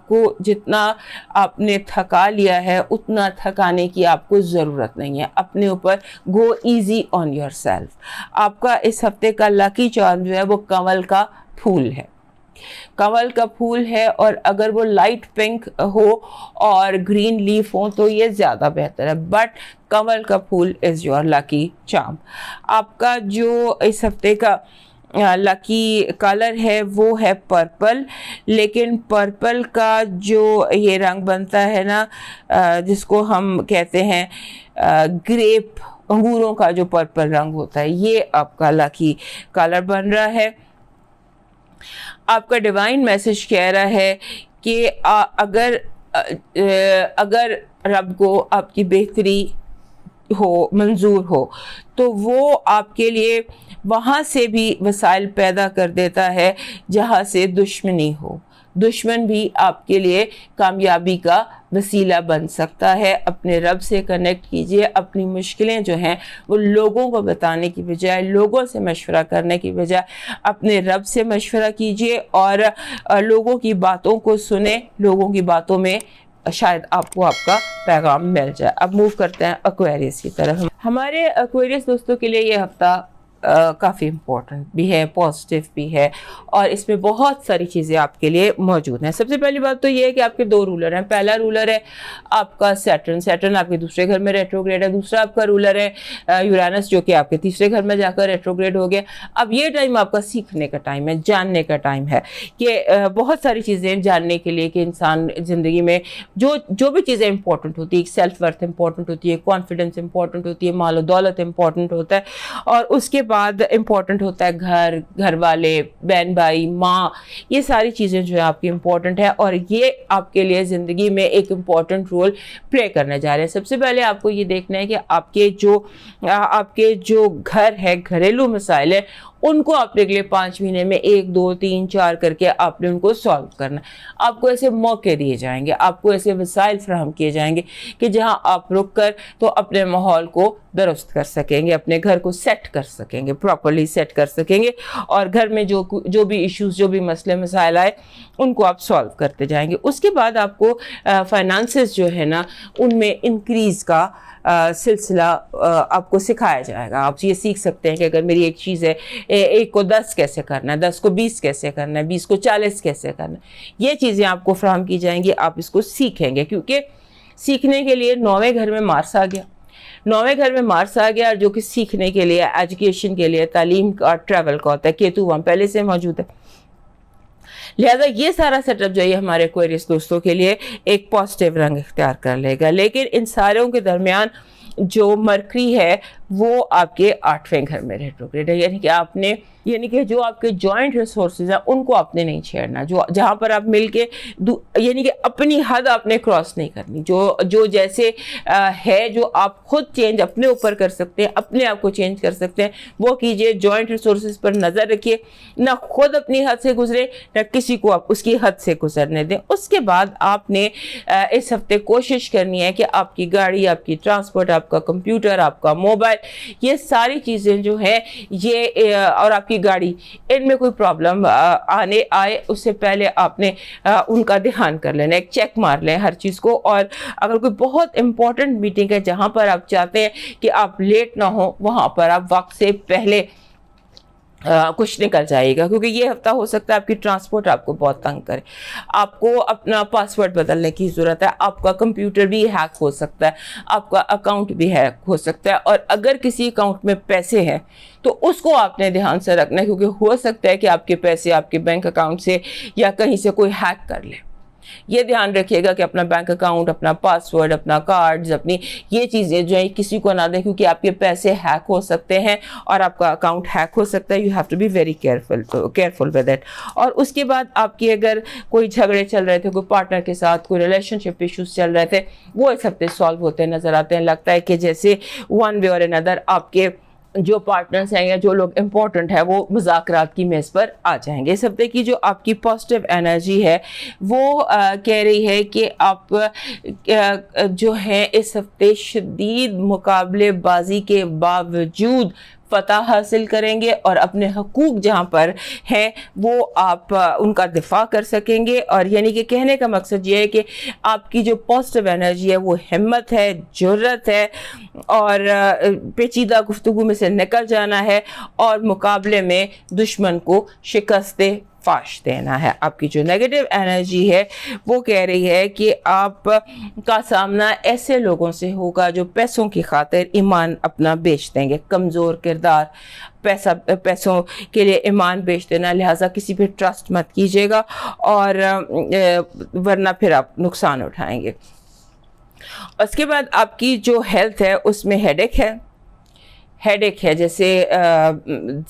Speaker 1: को जितना आपने थका लिया है उतना थकाने की आपको ज़रूरत नहीं है। अपने ऊपर गो इजी ऑन योरसेल्फ। आपका इस हफ्ते का लकी चार्म जो है वो कमल का फूल है, कमल का फूल है और अगर वो लाइट पिंक हो और ग्रीन लीफ हो तो ये ज़्यादा बेहतर है, बट कमल का फूल इज़ योर लकी चार्म। आपका जो इस हफ्ते का लकी कलर है वो है पर्पल, लेकिन पर्पल का जो ये रंग बनता है ना जिसको हम कहते हैं ग्रेप, अंगूरों का जो पर्पल रंग होता है, ये आपका लकी कलर बन रहा है। आपका डिवाइन मैसेज कह रहा है कि अगर रब को आपकी बेहतरी हो, मंजूर हो, तो वो आपके लिए वहाँ से भी वसाइल पैदा कर देता है जहाँ से दुश्मनी हो। दुश्मन भी आपके लिए कामयाबी का वसीला बन सकता है। अपने रब से कनेक्ट कीजिए। अपनी मुश्किलें जो हैं वो लोगों को बताने की बजाय, लोगों से मशवरा करने की बजाय अपने रब से मशवरा कीजिए और लोगों की बातों को सुने। लोगों की बातों में शायद आपको आपका पैगाम मिल जाए। अब मूव करते हैं एक्वेरियस की तरफ। हमारे एक्वेरियस दोस्तों के लिए ये हफ्ता काफ़ी इम्पोर्टेंट भी है, पॉजिटिव भी है और इसमें बहुत सारी चीज़ें आपके लिए मौजूद हैं। सबसे पहली बात तो ये है कि आपके दो रूलर हैं। पहला रूलर है आपका सैटर्न आपके दूसरे घर में रेट्रोग्रेड है। दूसरा आपका रूलर है यूरेनस जो कि आपके तीसरे घर में जाकर रेट्रोग्रेड हो गया। अब ये टाइम आपका सीखने का टाइम है, जानने का टाइम है कि बहुत सारी चीज़ें जानने के लिए कि इंसान ज़िंदगी में जो भी चीज़ें इंपॉर्टेंट होती है, सेल्फ वर्थ इंपॉर्टेंट होती है, कॉन्फिडेंस इंपॉर्टेंट होती है, मालो दौलत इंपॉर्टेंट होता है और उसके बाद इम्पॉर्टेंट होता है घर वाले, बहन भाई, माँ, ये सारी चीज़ें जो है आपकी इम्पॉर्टेंट है और ये आपके लिए ज़िंदगी में एक इम्पॉर्टेंट रोल प्ले करने जा रहे हैं। सबसे पहले आपको ये देखना है कि आपके जो घर है, घरेलू मसाइल है, उनको आपने अगले 5 महीने में 1, 2, 3, 4 करके आपने उनको सॉल्व करना है। आपको ऐसे मौके दिए जाएंगे, आपको ऐसे वसाइल फ्राहम किए जाएंगे कि जहां आप रुक कर तो अपने माहौल को दुरुस्त कर सकेंगे, अपने घर को सेट कर सकेंगे, प्रॉपर्ली सेट कर सकेंगे और घर में जो भी इश्यूज, जो भी मसले मसाइल आए उनको आप सॉल्व करते जाएंगे। उसके बाद आपको फाइनेंसेस जो है ना उनमें इंक्रीज़ का सिलसिला आपको सिखाया जाएगा। आप ये सीख सकते हैं कि अगर मेरी एक चीज़ है, 1 को 10 कैसे करना है, 10 को 20 कैसे करना है, 20 को 40 कैसे करना है, ये चीज़ें आपको फ्राहम की जाएंगी। आप इसको सीखेंगे क्योंकि सीखने के लिए 9वें घर में मार्स आ गया। 9वें घर में मार्स आ गया जो कि सीखने के लिए, एजुकेशन के लिए, तालीम का, ट्रैवल का होता है। केतु वहाँ पहले से मौजूद है, लिहाजा ये सारा सेटअप जो है हमारे एक्वेरियस दोस्तों के लिए एक पॉजिटिव रंग इख्तियार कर लेगा। लेकिन इन सारों के दरमियान जो मरकरी है वो आपके 8वें घर में रेट्रोग्रेड है, यानी कि जो आपके जॉइंट रिसोर्सेज हैं उनको आपने नहीं छेड़ना, जो जहाँ पर आप मिलके यानी कि अपनी हद आपने क्रॉस नहीं करनी, जो जैसे है जो आप खुद चेंज अपने ऊपर कर सकते हैं, अपने आप को चेंज कर सकते हैं, वो कीजिए। जॉइंट रिसोर्सेज पर नज़र रखिए, ना खुद अपनी हद से गुजरे ना किसी को आप उसकी हद से गुजरने दें। उसके बाद आपने इस हफ्ते कोशिश करनी है कि आपकी गाड़ी, आपकी ट्रांसपोर्ट, आपका कंप्यूटर, आपका मोबाइल, ये सारी चीज़ें जो हैं ये और आपकी गाड़ी, इनमें कोई प्रॉब्लम आए उससे पहले आपने उनका ध्यान कर लेना, एक चेक मार लें हर चीज़ को। और अगर कोई बहुत इंपॉर्टेंट मीटिंग है जहाँ पर आप चाहते हैं कि आप लेट ना हो, वहाँ पर आप वक्त से पहले कुछ निकल जाएगा, क्योंकि ये हफ्ता हो सकता है आपकी ट्रांसपोर्ट आपको बहुत तंग करे। आपको अपना पासवर्ड बदलने की ज़रूरत है, आपका कंप्यूटर भी हैक हो सकता है, आपका अकाउंट भी हैक हो सकता है, और अगर किसी अकाउंट में पैसे हैं तो उसको आपने ध्यान से रखना है, क्योंकि हो सकता है कि आपके पैसे आपके बैंक अकाउंट से या कहीं से कोई हैक कर ले। ये ध्यान रखिएगा कि अपना बैंक अकाउंट, अपना पासवर्ड, अपना कार्ड्स, अपनी ये चीज़ें जो है किसी को ना दें, क्योंकि आपके पैसे हैक हो सकते हैं और आपका अकाउंट हैक हो सकता है। You have to be very careful with it. और उसके बाद आपकी अगर कोई झगड़े चल रहे थे, कोई पार्टनर के साथ कोई रिलेशनशिप इश्यूज चल रहे थे, वो इस हफ्ते सॉल्व होते नजर आते हैं। लगता है कि जैसे वन वे और अनदर आपके जो पार्टनर्स हैं या जो लोग इम्पोर्टेंट है वो मुज़ाकरात की मेज़ पर आ जाएंगे। इस हफ्ते की जो आपकी पॉजिटिव एनर्जी है वो कह रही है कि आप जो है इस हफ्ते शदीद मुकाबलेबाजी के बावजूद फ़तह हासिल करेंगे और अपने हकूक़ जहाँ पर हैं वो आप उनका दिफा कर सकेंगे। और यानी कि कहने का मकसद ये है कि आपकी जो पॉजिटिव एनर्जी है वो हिम्मत है, जुर्रत है, और पेचीदा गुफ्तगू में से निकल जाना है और मुकाबले में दुश्मन को शिकस्त फाश देना है। आपकी जो नेगेटिव एनर्जी है वो कह रही है कि आप का सामना ऐसे लोगों से होगा जो पैसों की खातिर ईमान अपना बेच देंगे। कमज़ोर किरदार, पैसों के लिए ईमान बेच देना, लिहाजा किसी पे ट्रस्ट मत कीजिएगा और वरना फिर आप नुकसान उठाएंगे। उसके बाद आपकी जो हेल्थ है उसमें हेडेक है, जैसे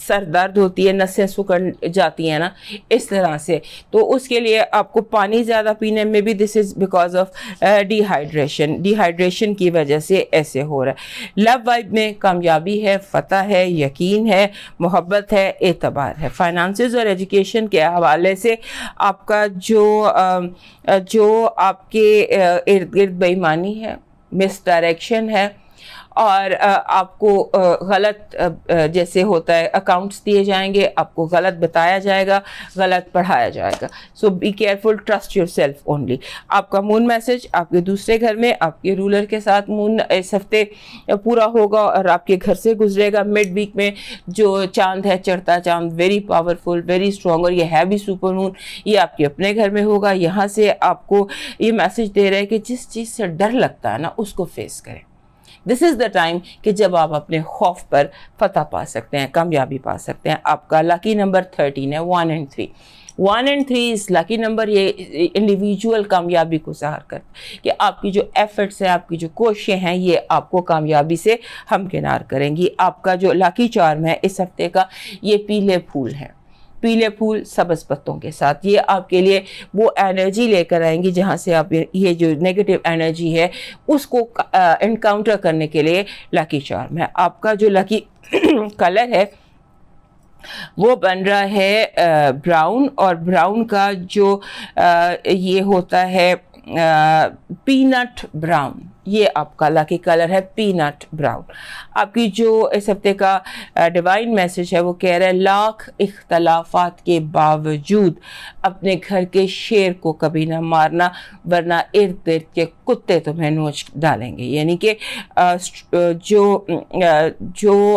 Speaker 1: सर दर्द होती है, नसें सिकुड़ जाती हैं ना, इस तरह से। तो उसके लिए आपको पानी ज़्यादा पीने में भी, this is because of dehydration की वजह से ऐसे हो रहा है। लव वाइब में कामयाबी है, फ़तह है, यकीन है, मोहब्बत है, एतबार है। फाइनेंसेस और एजुकेशन के हवाले से आपका जो आपके इर्द गिर्द बेईमानी है, मिसडायरेक्शन है, और आपको गलत जैसे होता है अकाउंट्स दिए जाएंगे, आपको गलत बताया जाएगा, गलत पढ़ाया जाएगा। So be careful, trust yourself only. आपका मून मैसेज आपके दूसरे घर में आपके रूलर के साथ मून इस हफ्ते पूरा होगा और आपके घर से गुजरेगा। मिड वीक में जो चांद है, चढ़ता चांद, वेरी पावरफुल, वेरी स्ट्रॉन्ग, और ये है भी सुपर मून, ये आपके अपने घर में होगा। यहाँ से आपको ये मैसेज दे रहा है कि जिस चीज़ से डर लगता है ना उसको फेस करें। दिस इज़ द टाइम कि जब आप अपने खौफ पर फतह पा सकते हैं, कामयाबी पा सकते हैं। आपका लकी नंबर 13 है, 1 and 3। 1 and 3 इस लकी नंबर ये इंडिविजुअल कामयाबी को ज़ाहिर करता है कि आपकी जो एफर्ट्स हैं, आपकी जो कोशिशें हैं, ये आपको कामयाबी से हमकिनार करेंगी। आपका जो लकी चार्म है इस हफ्ते का, ये पीले फूल हैं, पीले फूल सब्ज़ पत्तों के साथ। ये आपके लिए वो एनर्जी लेकर आएंगी जहाँ से आप ये जो नेगेटिव एनर्जी है उसको एनकाउंटर करने के लिए लकी चार्म है। आपका जो लकी कलर है वो बन रहा है ब्राउन, और ब्राउन का जो ये होता है पीनट ब्राउन, ये आपका लकी कलर है, पीनट ब्राउन। आपकी जो इस हफ्ते का डिवाइन मैसेज है वो कह रहा है लाख इख्तलाफात के बावजूद अपने घर के शेर को कभी ना मारना, वरना इर्द गिर्द के कुत्ते तुम्हें नोच डालेंगे। यानी कि जो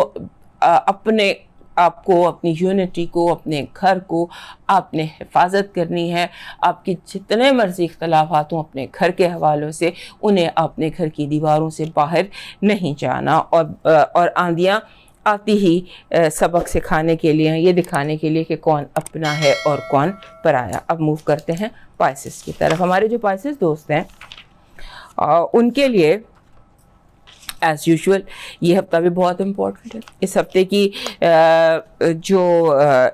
Speaker 1: अपने आपको, अपनी यूनिटी को, अपने घर को आपने हिफाजत करनी है। आपकी जितने मर्जी इख्तलाफात हों अपने घर के हवालों से, उन्हें अपने घर की दीवारों से बाहर नहीं जाना। और आंधियाँ आती ही सबक सिखाने के लिए, ये दिखाने के लिए कि कौन अपना है और कौन पराया। अब मूव करते हैं पाइसेस की तरफ। हमारे जो पाइसेस दोस्त हैं उनके लिए एज यूजुअल ये हफ्ता भी बहुत इम्पोर्टेंट है। इस हफ्ते की जो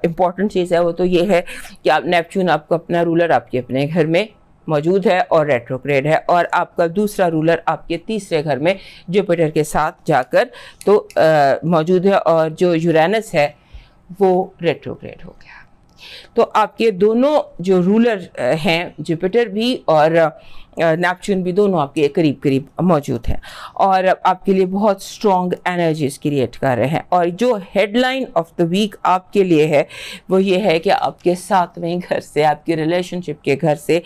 Speaker 1: इम्पोर्टेंट चीज़ है वो तो ये है कि आप नेपच्यून, आपका अपना रूलर आपके अपने घर में मौजूद है और रेट्रोग्रेड है, और आपका दूसरा रूलर आपके तीसरे घर में जुपिटर के साथ जाकर तो मौजूद है, और जो यूरेनस है वो रेट्रोग्रेड हो गया। तो आपके दोनों जो रूलर हैं, जुपिटर भी और नेपच्यून भी, दोनों आपके करीब करीब मौजूद हैं और आपके लिए बहुत स्ट्रॉन्ग एनर्जीज क्रिएट कर रहे हैं। और जो हेडलाइन ऑफ द वीक आपके लिए है वो ये है कि आपके 7वें घर से, आपके रिलेशनशिप के घर से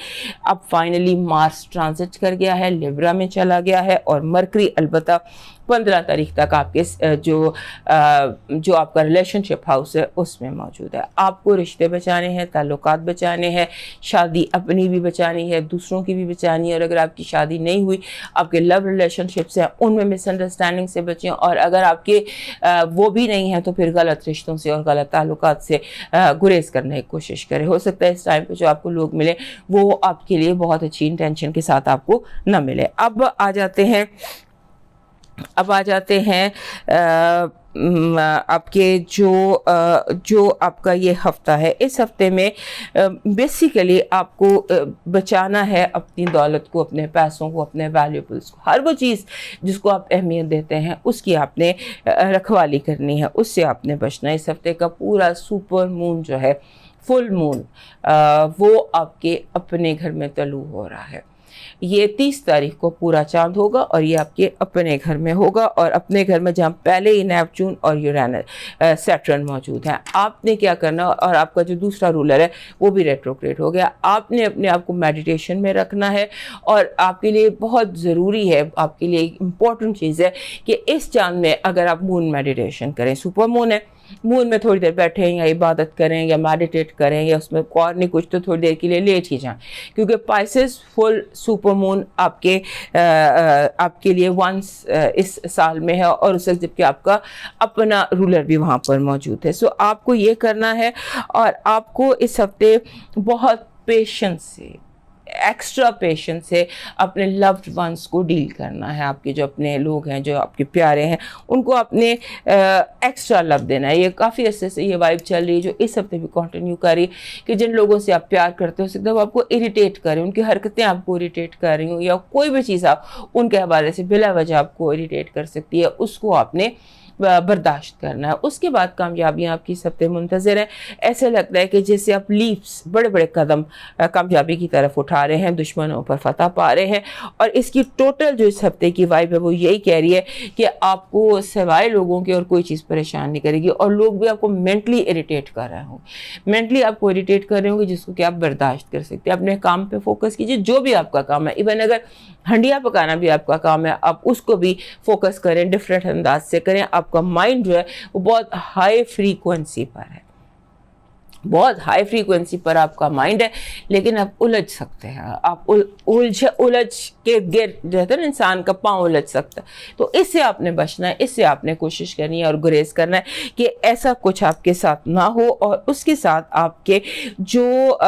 Speaker 1: अब फाइनली मार्स ट्रांजिट कर गया है, लिब्रा में चला गया है, और मरकरी अलबत्ता 15 तारीख तक आपके जो आपका रिलेशनशिप हाउस है उसमें मौजूद है। आपको रिश्ते बचाने हैं, ताल्लुकात बचाने हैं, शादी अपनी भी बचानी है, दूसरों की भी बचानी है। और अगर आपकी शादी नहीं हुई, आपके लव रिलेशनशिप्स हैं, उनमें मिसअंडरस्टैंडिंग से बचें। और अगर आपके वो भी नहीं है तो फिर गलत रिश्तों से और गलत ताल्लुकात से गुरेज करने की कोशिश करें। हो सकता है इस टाइम पे जो आपको लोग मिले वो आपके लिए बहुत अच्छी इंटेंशन के साथ आपको न मिले। अब आ जाते हैं आपके जो आपका ये हफ्ता है। इस हफ्ते में बेसिकली आपको बचाना है अपनी दौलत को, अपने पैसों को, अपने वैल्यूबल्स को। हर वो चीज़ जिसको आप अहमियत देते हैं उसकी आपने रखवाली करनी है, उससे आपने बचना है। इस हफ्ते का पूरा सुपर मून जो है, फुल मून, वो आपके अपने घर में तलू हो रहा है। ये 30 तारीख को पूरा चांद होगा और ये आपके अपने घर में होगा, और अपने घर में जहाँ पहले ही नेपच्यून और यूरेनस सैटर्न मौजूद है। आपने क्या करना, और आपका जो दूसरा रूलर है वो भी रेट्रोग्रेड हो गया। आपने अपने आप को मेडिटेशन में रखना है, और आपके लिए बहुत ज़रूरी है, आपके लिए एक इम्पॉर्टेंट चीज़ है कि इस चांद में अगर आप मून मेडिटेशन करें, सुपर मून है, मून में थोड़ी देर बैठें या इबादत करें या मेडिटेट करें, या उसमें और नहीं कुछ तो थोड़ी देर के लिए लेट ही जाएं, क्योंकि पाइसेस फुल सुपर मून आपके लिए वंस इस साल में है, और उस वक्त जबकि आपका अपना रूलर भी वहाँ पर मौजूद है। सो आपको ये करना है, और आपको इस हफ्ते बहुत पेशेंस से, एक्स्ट्रा पेशेंस से अपने लव्ड वंस को डील करना है। आपके जो अपने लोग हैं, जो आपके प्यारे हैं, उनको अपने एक्स्ट्रा लव देना है। ये काफ़ी अर्से से ये वाइब चल रही है जो इस हफ्ते भी कंटिन्यू कर रही है कि जिन लोगों से आप प्यार करते हो सकते हो आपको इरिटेट कर रहे हो, उनकी हरकतें आपको इरिटेट कर रही हो, या कोई भी चीज़ आप उनके हवाले से बिला वजह आपको इरिटेट कर सकती है, उसको आपने बर्दाश्त करना है। उसके बाद कामयाबियाँ आपकी इस हफ्ते मुंतज़िर हैं। ऐसे लगता है कि जैसे आप लीप्स, बड़े बड़े कदम कामयाबी की तरफ उठा रहे हैं, दुश्मनों पर फतह पा रहे हैं। और इसकी टोटल जो इस हफ्ते की वाइब है वो यही कह रही है कि आपको सिवाय लोगों के और कोई चीज़ परेशान नहीं करेगी, और लोग भी आपको मेंटली इरिटेट कर रहे होंगे, मेंटली आपको इरिटेट कर रहे होंगे, जिसको कि आप बर्दाश्त कर सकते हैं। अपने काम पर फोकस कीजिए, जो भी आपका काम है। इवन अगर हंडिया पकाना भी आपका काम है, आप उसको भी फोकस करें, डिफरेंट अंदाज से करें। आपका माइंड जो है वो बहुत हाई फ्रीक्वेंसी पर है, बहुत हाई फ्रीक्वेंसी पर आपका माइंड है, लेकिन आप उलझ सकते हैं, आप उलझ के गिर जाते हैं ना, इंसान का पाँव उलझ सकता है। तो इससे आपने बचना है, इससे आपने कोशिश करनी है और गुरेज करना है कि ऐसा कुछ आपके साथ ना हो। और उसके साथ आपके जो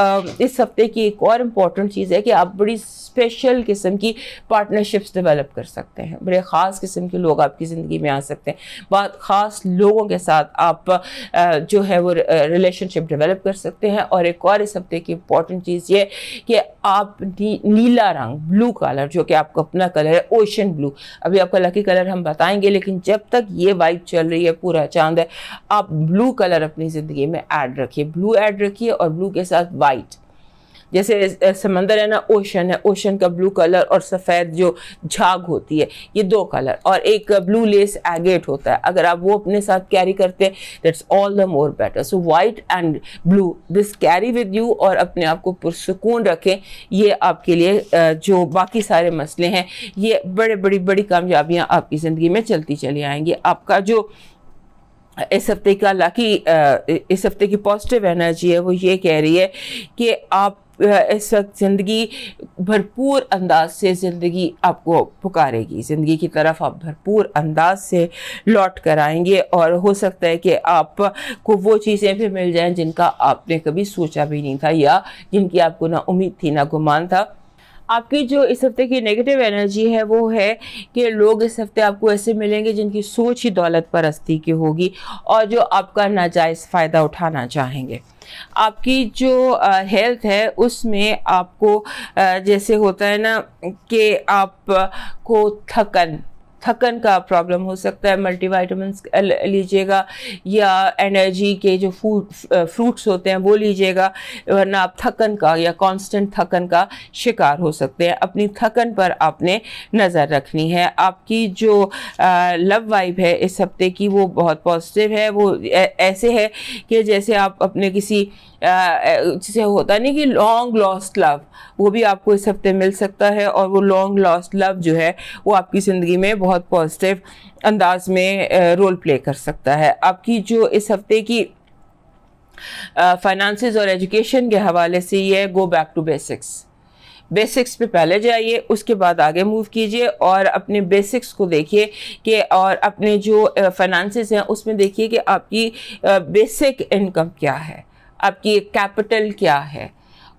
Speaker 1: इस हफ्ते की एक और इम्पॉर्टेंट चीज़ है कि आप बड़ी स्पेशल किस्म की पार्टनरशिप्स डेवलप कर सकते हैं। बड़े ख़ास किस्म के लोग आपकी ज़िंदगी में आ सकते हैं, बहुत ख़ास लोगों के साथ आप जो है वो रिलेशनशिप डेवलप कर सकते हैं। और एक और इस हफ्ते की इम्पॉर्टेंट चीज़ ये कि आप नीला रंग, ब्लू कलर, जो कि आपका अपना कलर है, ओशन ब्लू, अभी आपका लकी कलर हम बताएंगे, लेकिन जब तक ये वाइब चल रही है, पूरा चांद है, आप ब्लू कलर अपनी ज़िंदगी में ऐड रखिए, ब्लू ऐड रखिए, और ब्लू के साथ वाइट। जैसे समंदर है ना, ओशन है, ओशन का ब्लू कलर और सफ़ेद जो झाग होती है, ये दो कलर, और एक ब्लू लेस एगेट होता है, अगर आप वो अपने साथ कैरी करते हैं that's all the more better. So white and blue, this carry with you, और अपने आप को पुरसुकून रखें। ये आपके लिए जो बाकी सारे मसले हैं, ये बड़ी कामयाबियाँ आपकी ज़िंदगी में चलती चली आएंगी। आपका जो इस हफ्ते का इस हफ्ते की पॉजिटिव एनर्जी है वो ये कह रही है कि आप इस वक्त ज़िंदगी भरपूर अंदाज से ज़िंदगी आपको पुकारेगी, ज़िंदगी की तरफ आप भरपूर अंदाज से लौट कर आएंगे, और हो सकता है कि आपको वो चीज़ें भी मिल जाएं जिनका आपने कभी सोचा भी नहीं था, या जिनकी आपको ना उम्मीद थी ना गुमान था। आपकी जो इस हफ्ते की नेगेटिव एनर्जी है वो है कि लोग इस हफ्ते आपको ऐसे मिलेंगे जिनकी सोच ही दौलत परस्ती की होगी और जो आपका नाजायज़ फ़ायदा उठाना चाहेंगे। आपकी जो हेल्थ है उसमें आपको जैसे होता है ना कि आपको थकन का प्रॉब्लम हो सकता है, मल्टीविटामिन्स लीजिएगा या एनर्जी के जो फ्रूट्स होते हैं वो लीजिएगा, वरना आप थकन का या कांस्टेंट थकन का शिकार हो सकते हैं। अपनी थकन पर आपने नज़र रखनी है। आपकी जो लव वाइब है इस हफ्ते की वो बहुत पॉजिटिव है। वो ऐसे है कि जैसे आप अपने किसी जिसे होता नहीं कि लॉन्ग लॉस्ट लव, वो भी आपको इस हफ्ते मिल सकता है और वो लॉन्ग लॉस्ट लव जो है वो आपकी ज़िंदगी में बहुत पॉजिटिव अंदाज में रोल प्ले कर सकता है। आपकी जो इस हफ्ते की फाइनेंसेस और एजुकेशन के हवाले से ये गो बैक टू बेसिक्स पे पहले जाइए, उसके बाद आगे मूव कीजिए और अपने बेसिक्स को देखिए कि और अपने जो फाइनेंसेस हैं उसमें देखिए कि आपकी बेसिक इनकम क्या है, आपकी कैपिटल क्या है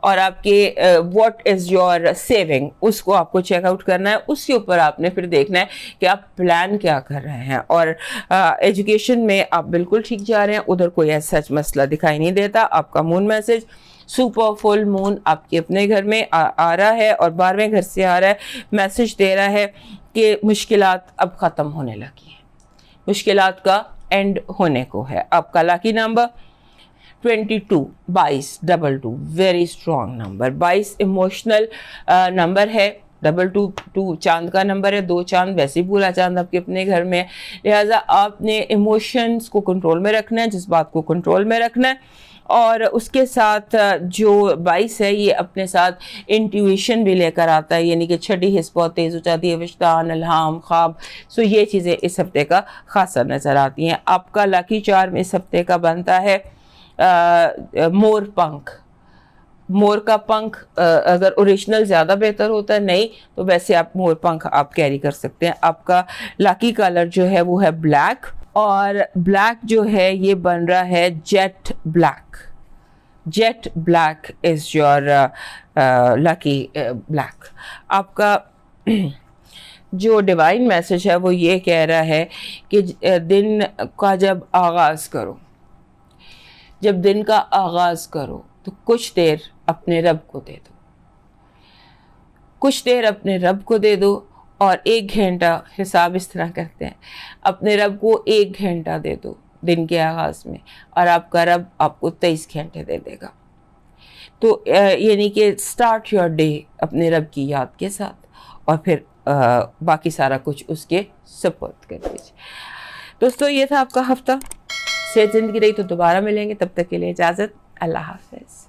Speaker 1: और आपके व्हाट इज़ योर सेविंग, उसको आपको चेकआउट करना है। उसके ऊपर आपने फिर देखना है कि आप प्लान क्या कर रहे हैं। और एजुकेशन में आप बिल्कुल ठीक जा रहे हैं, उधर कोई ऐसा सच मसला दिखाई नहीं देता। आपका moon message super full moon आपके अपने घर में आ रहा है और 12वें घर से आ रहा है, मैसेज दे रहा है कि मुश्किलात अब ख़त्म होने लगी हैं, मुश्किलात का एंड होने को है। आपका lucky number 22 very strong number. 22 emotional number है। 222 चांद का नंबर है, 2 चांद वैसे ही पूरा चांद आपके अपने घर में है, लिहाजा आपने इमोशंस को कंट्रोल में रखना है, जज्बात को कंट्रोल में रखना है। और उसके साथ जो 22 है ये अपने साथ इंट्यूशन भी लेकर आता है, यानी कि छठी हिस्स बहुत तेज़ हो जाती है, विश्तान, अल्हाम, ख्वाब। सो ये चीज़ें इस हफ्ते का खासा नज़र आती हैं। आपका लकी चार्म इस हफ्ते का बनता है मोर का पंख। अगर ओरिजिनल ज़्यादा बेहतर होता है, नहीं तो वैसे आप मोर पंख आप कैरी कर सकते हैं। आपका लकी कलर जो है वो है ब्लैक और ब्लैक जो है ये बन रहा है jet black is your lucky black. आपका जो डिवाइन मैसेज है वो ये कह रहा है कि दिन का जब दिन का आगाज़ करो तो कुछ देर अपने रब को दे दो, और 1 घंटा, हिसाब इस तरह करते हैं, अपने रब को 1 घंटा दे दो दिन के आगाज़ में और आपका रब आपको 23 घंटे दे देगा। तो यानी कि स्टार्ट योर डे अपने रब की याद के साथ और फिर बाकी सारा कुछ उसके सपोर्ट कर दीजिए। दोस्तों ये था आपका हफ्ता। सेहत ज़िंदगी रही तो दोबारा मिलेंगे, तब तक के लिए इजाज़त, अल्लाह हाफ़िज़।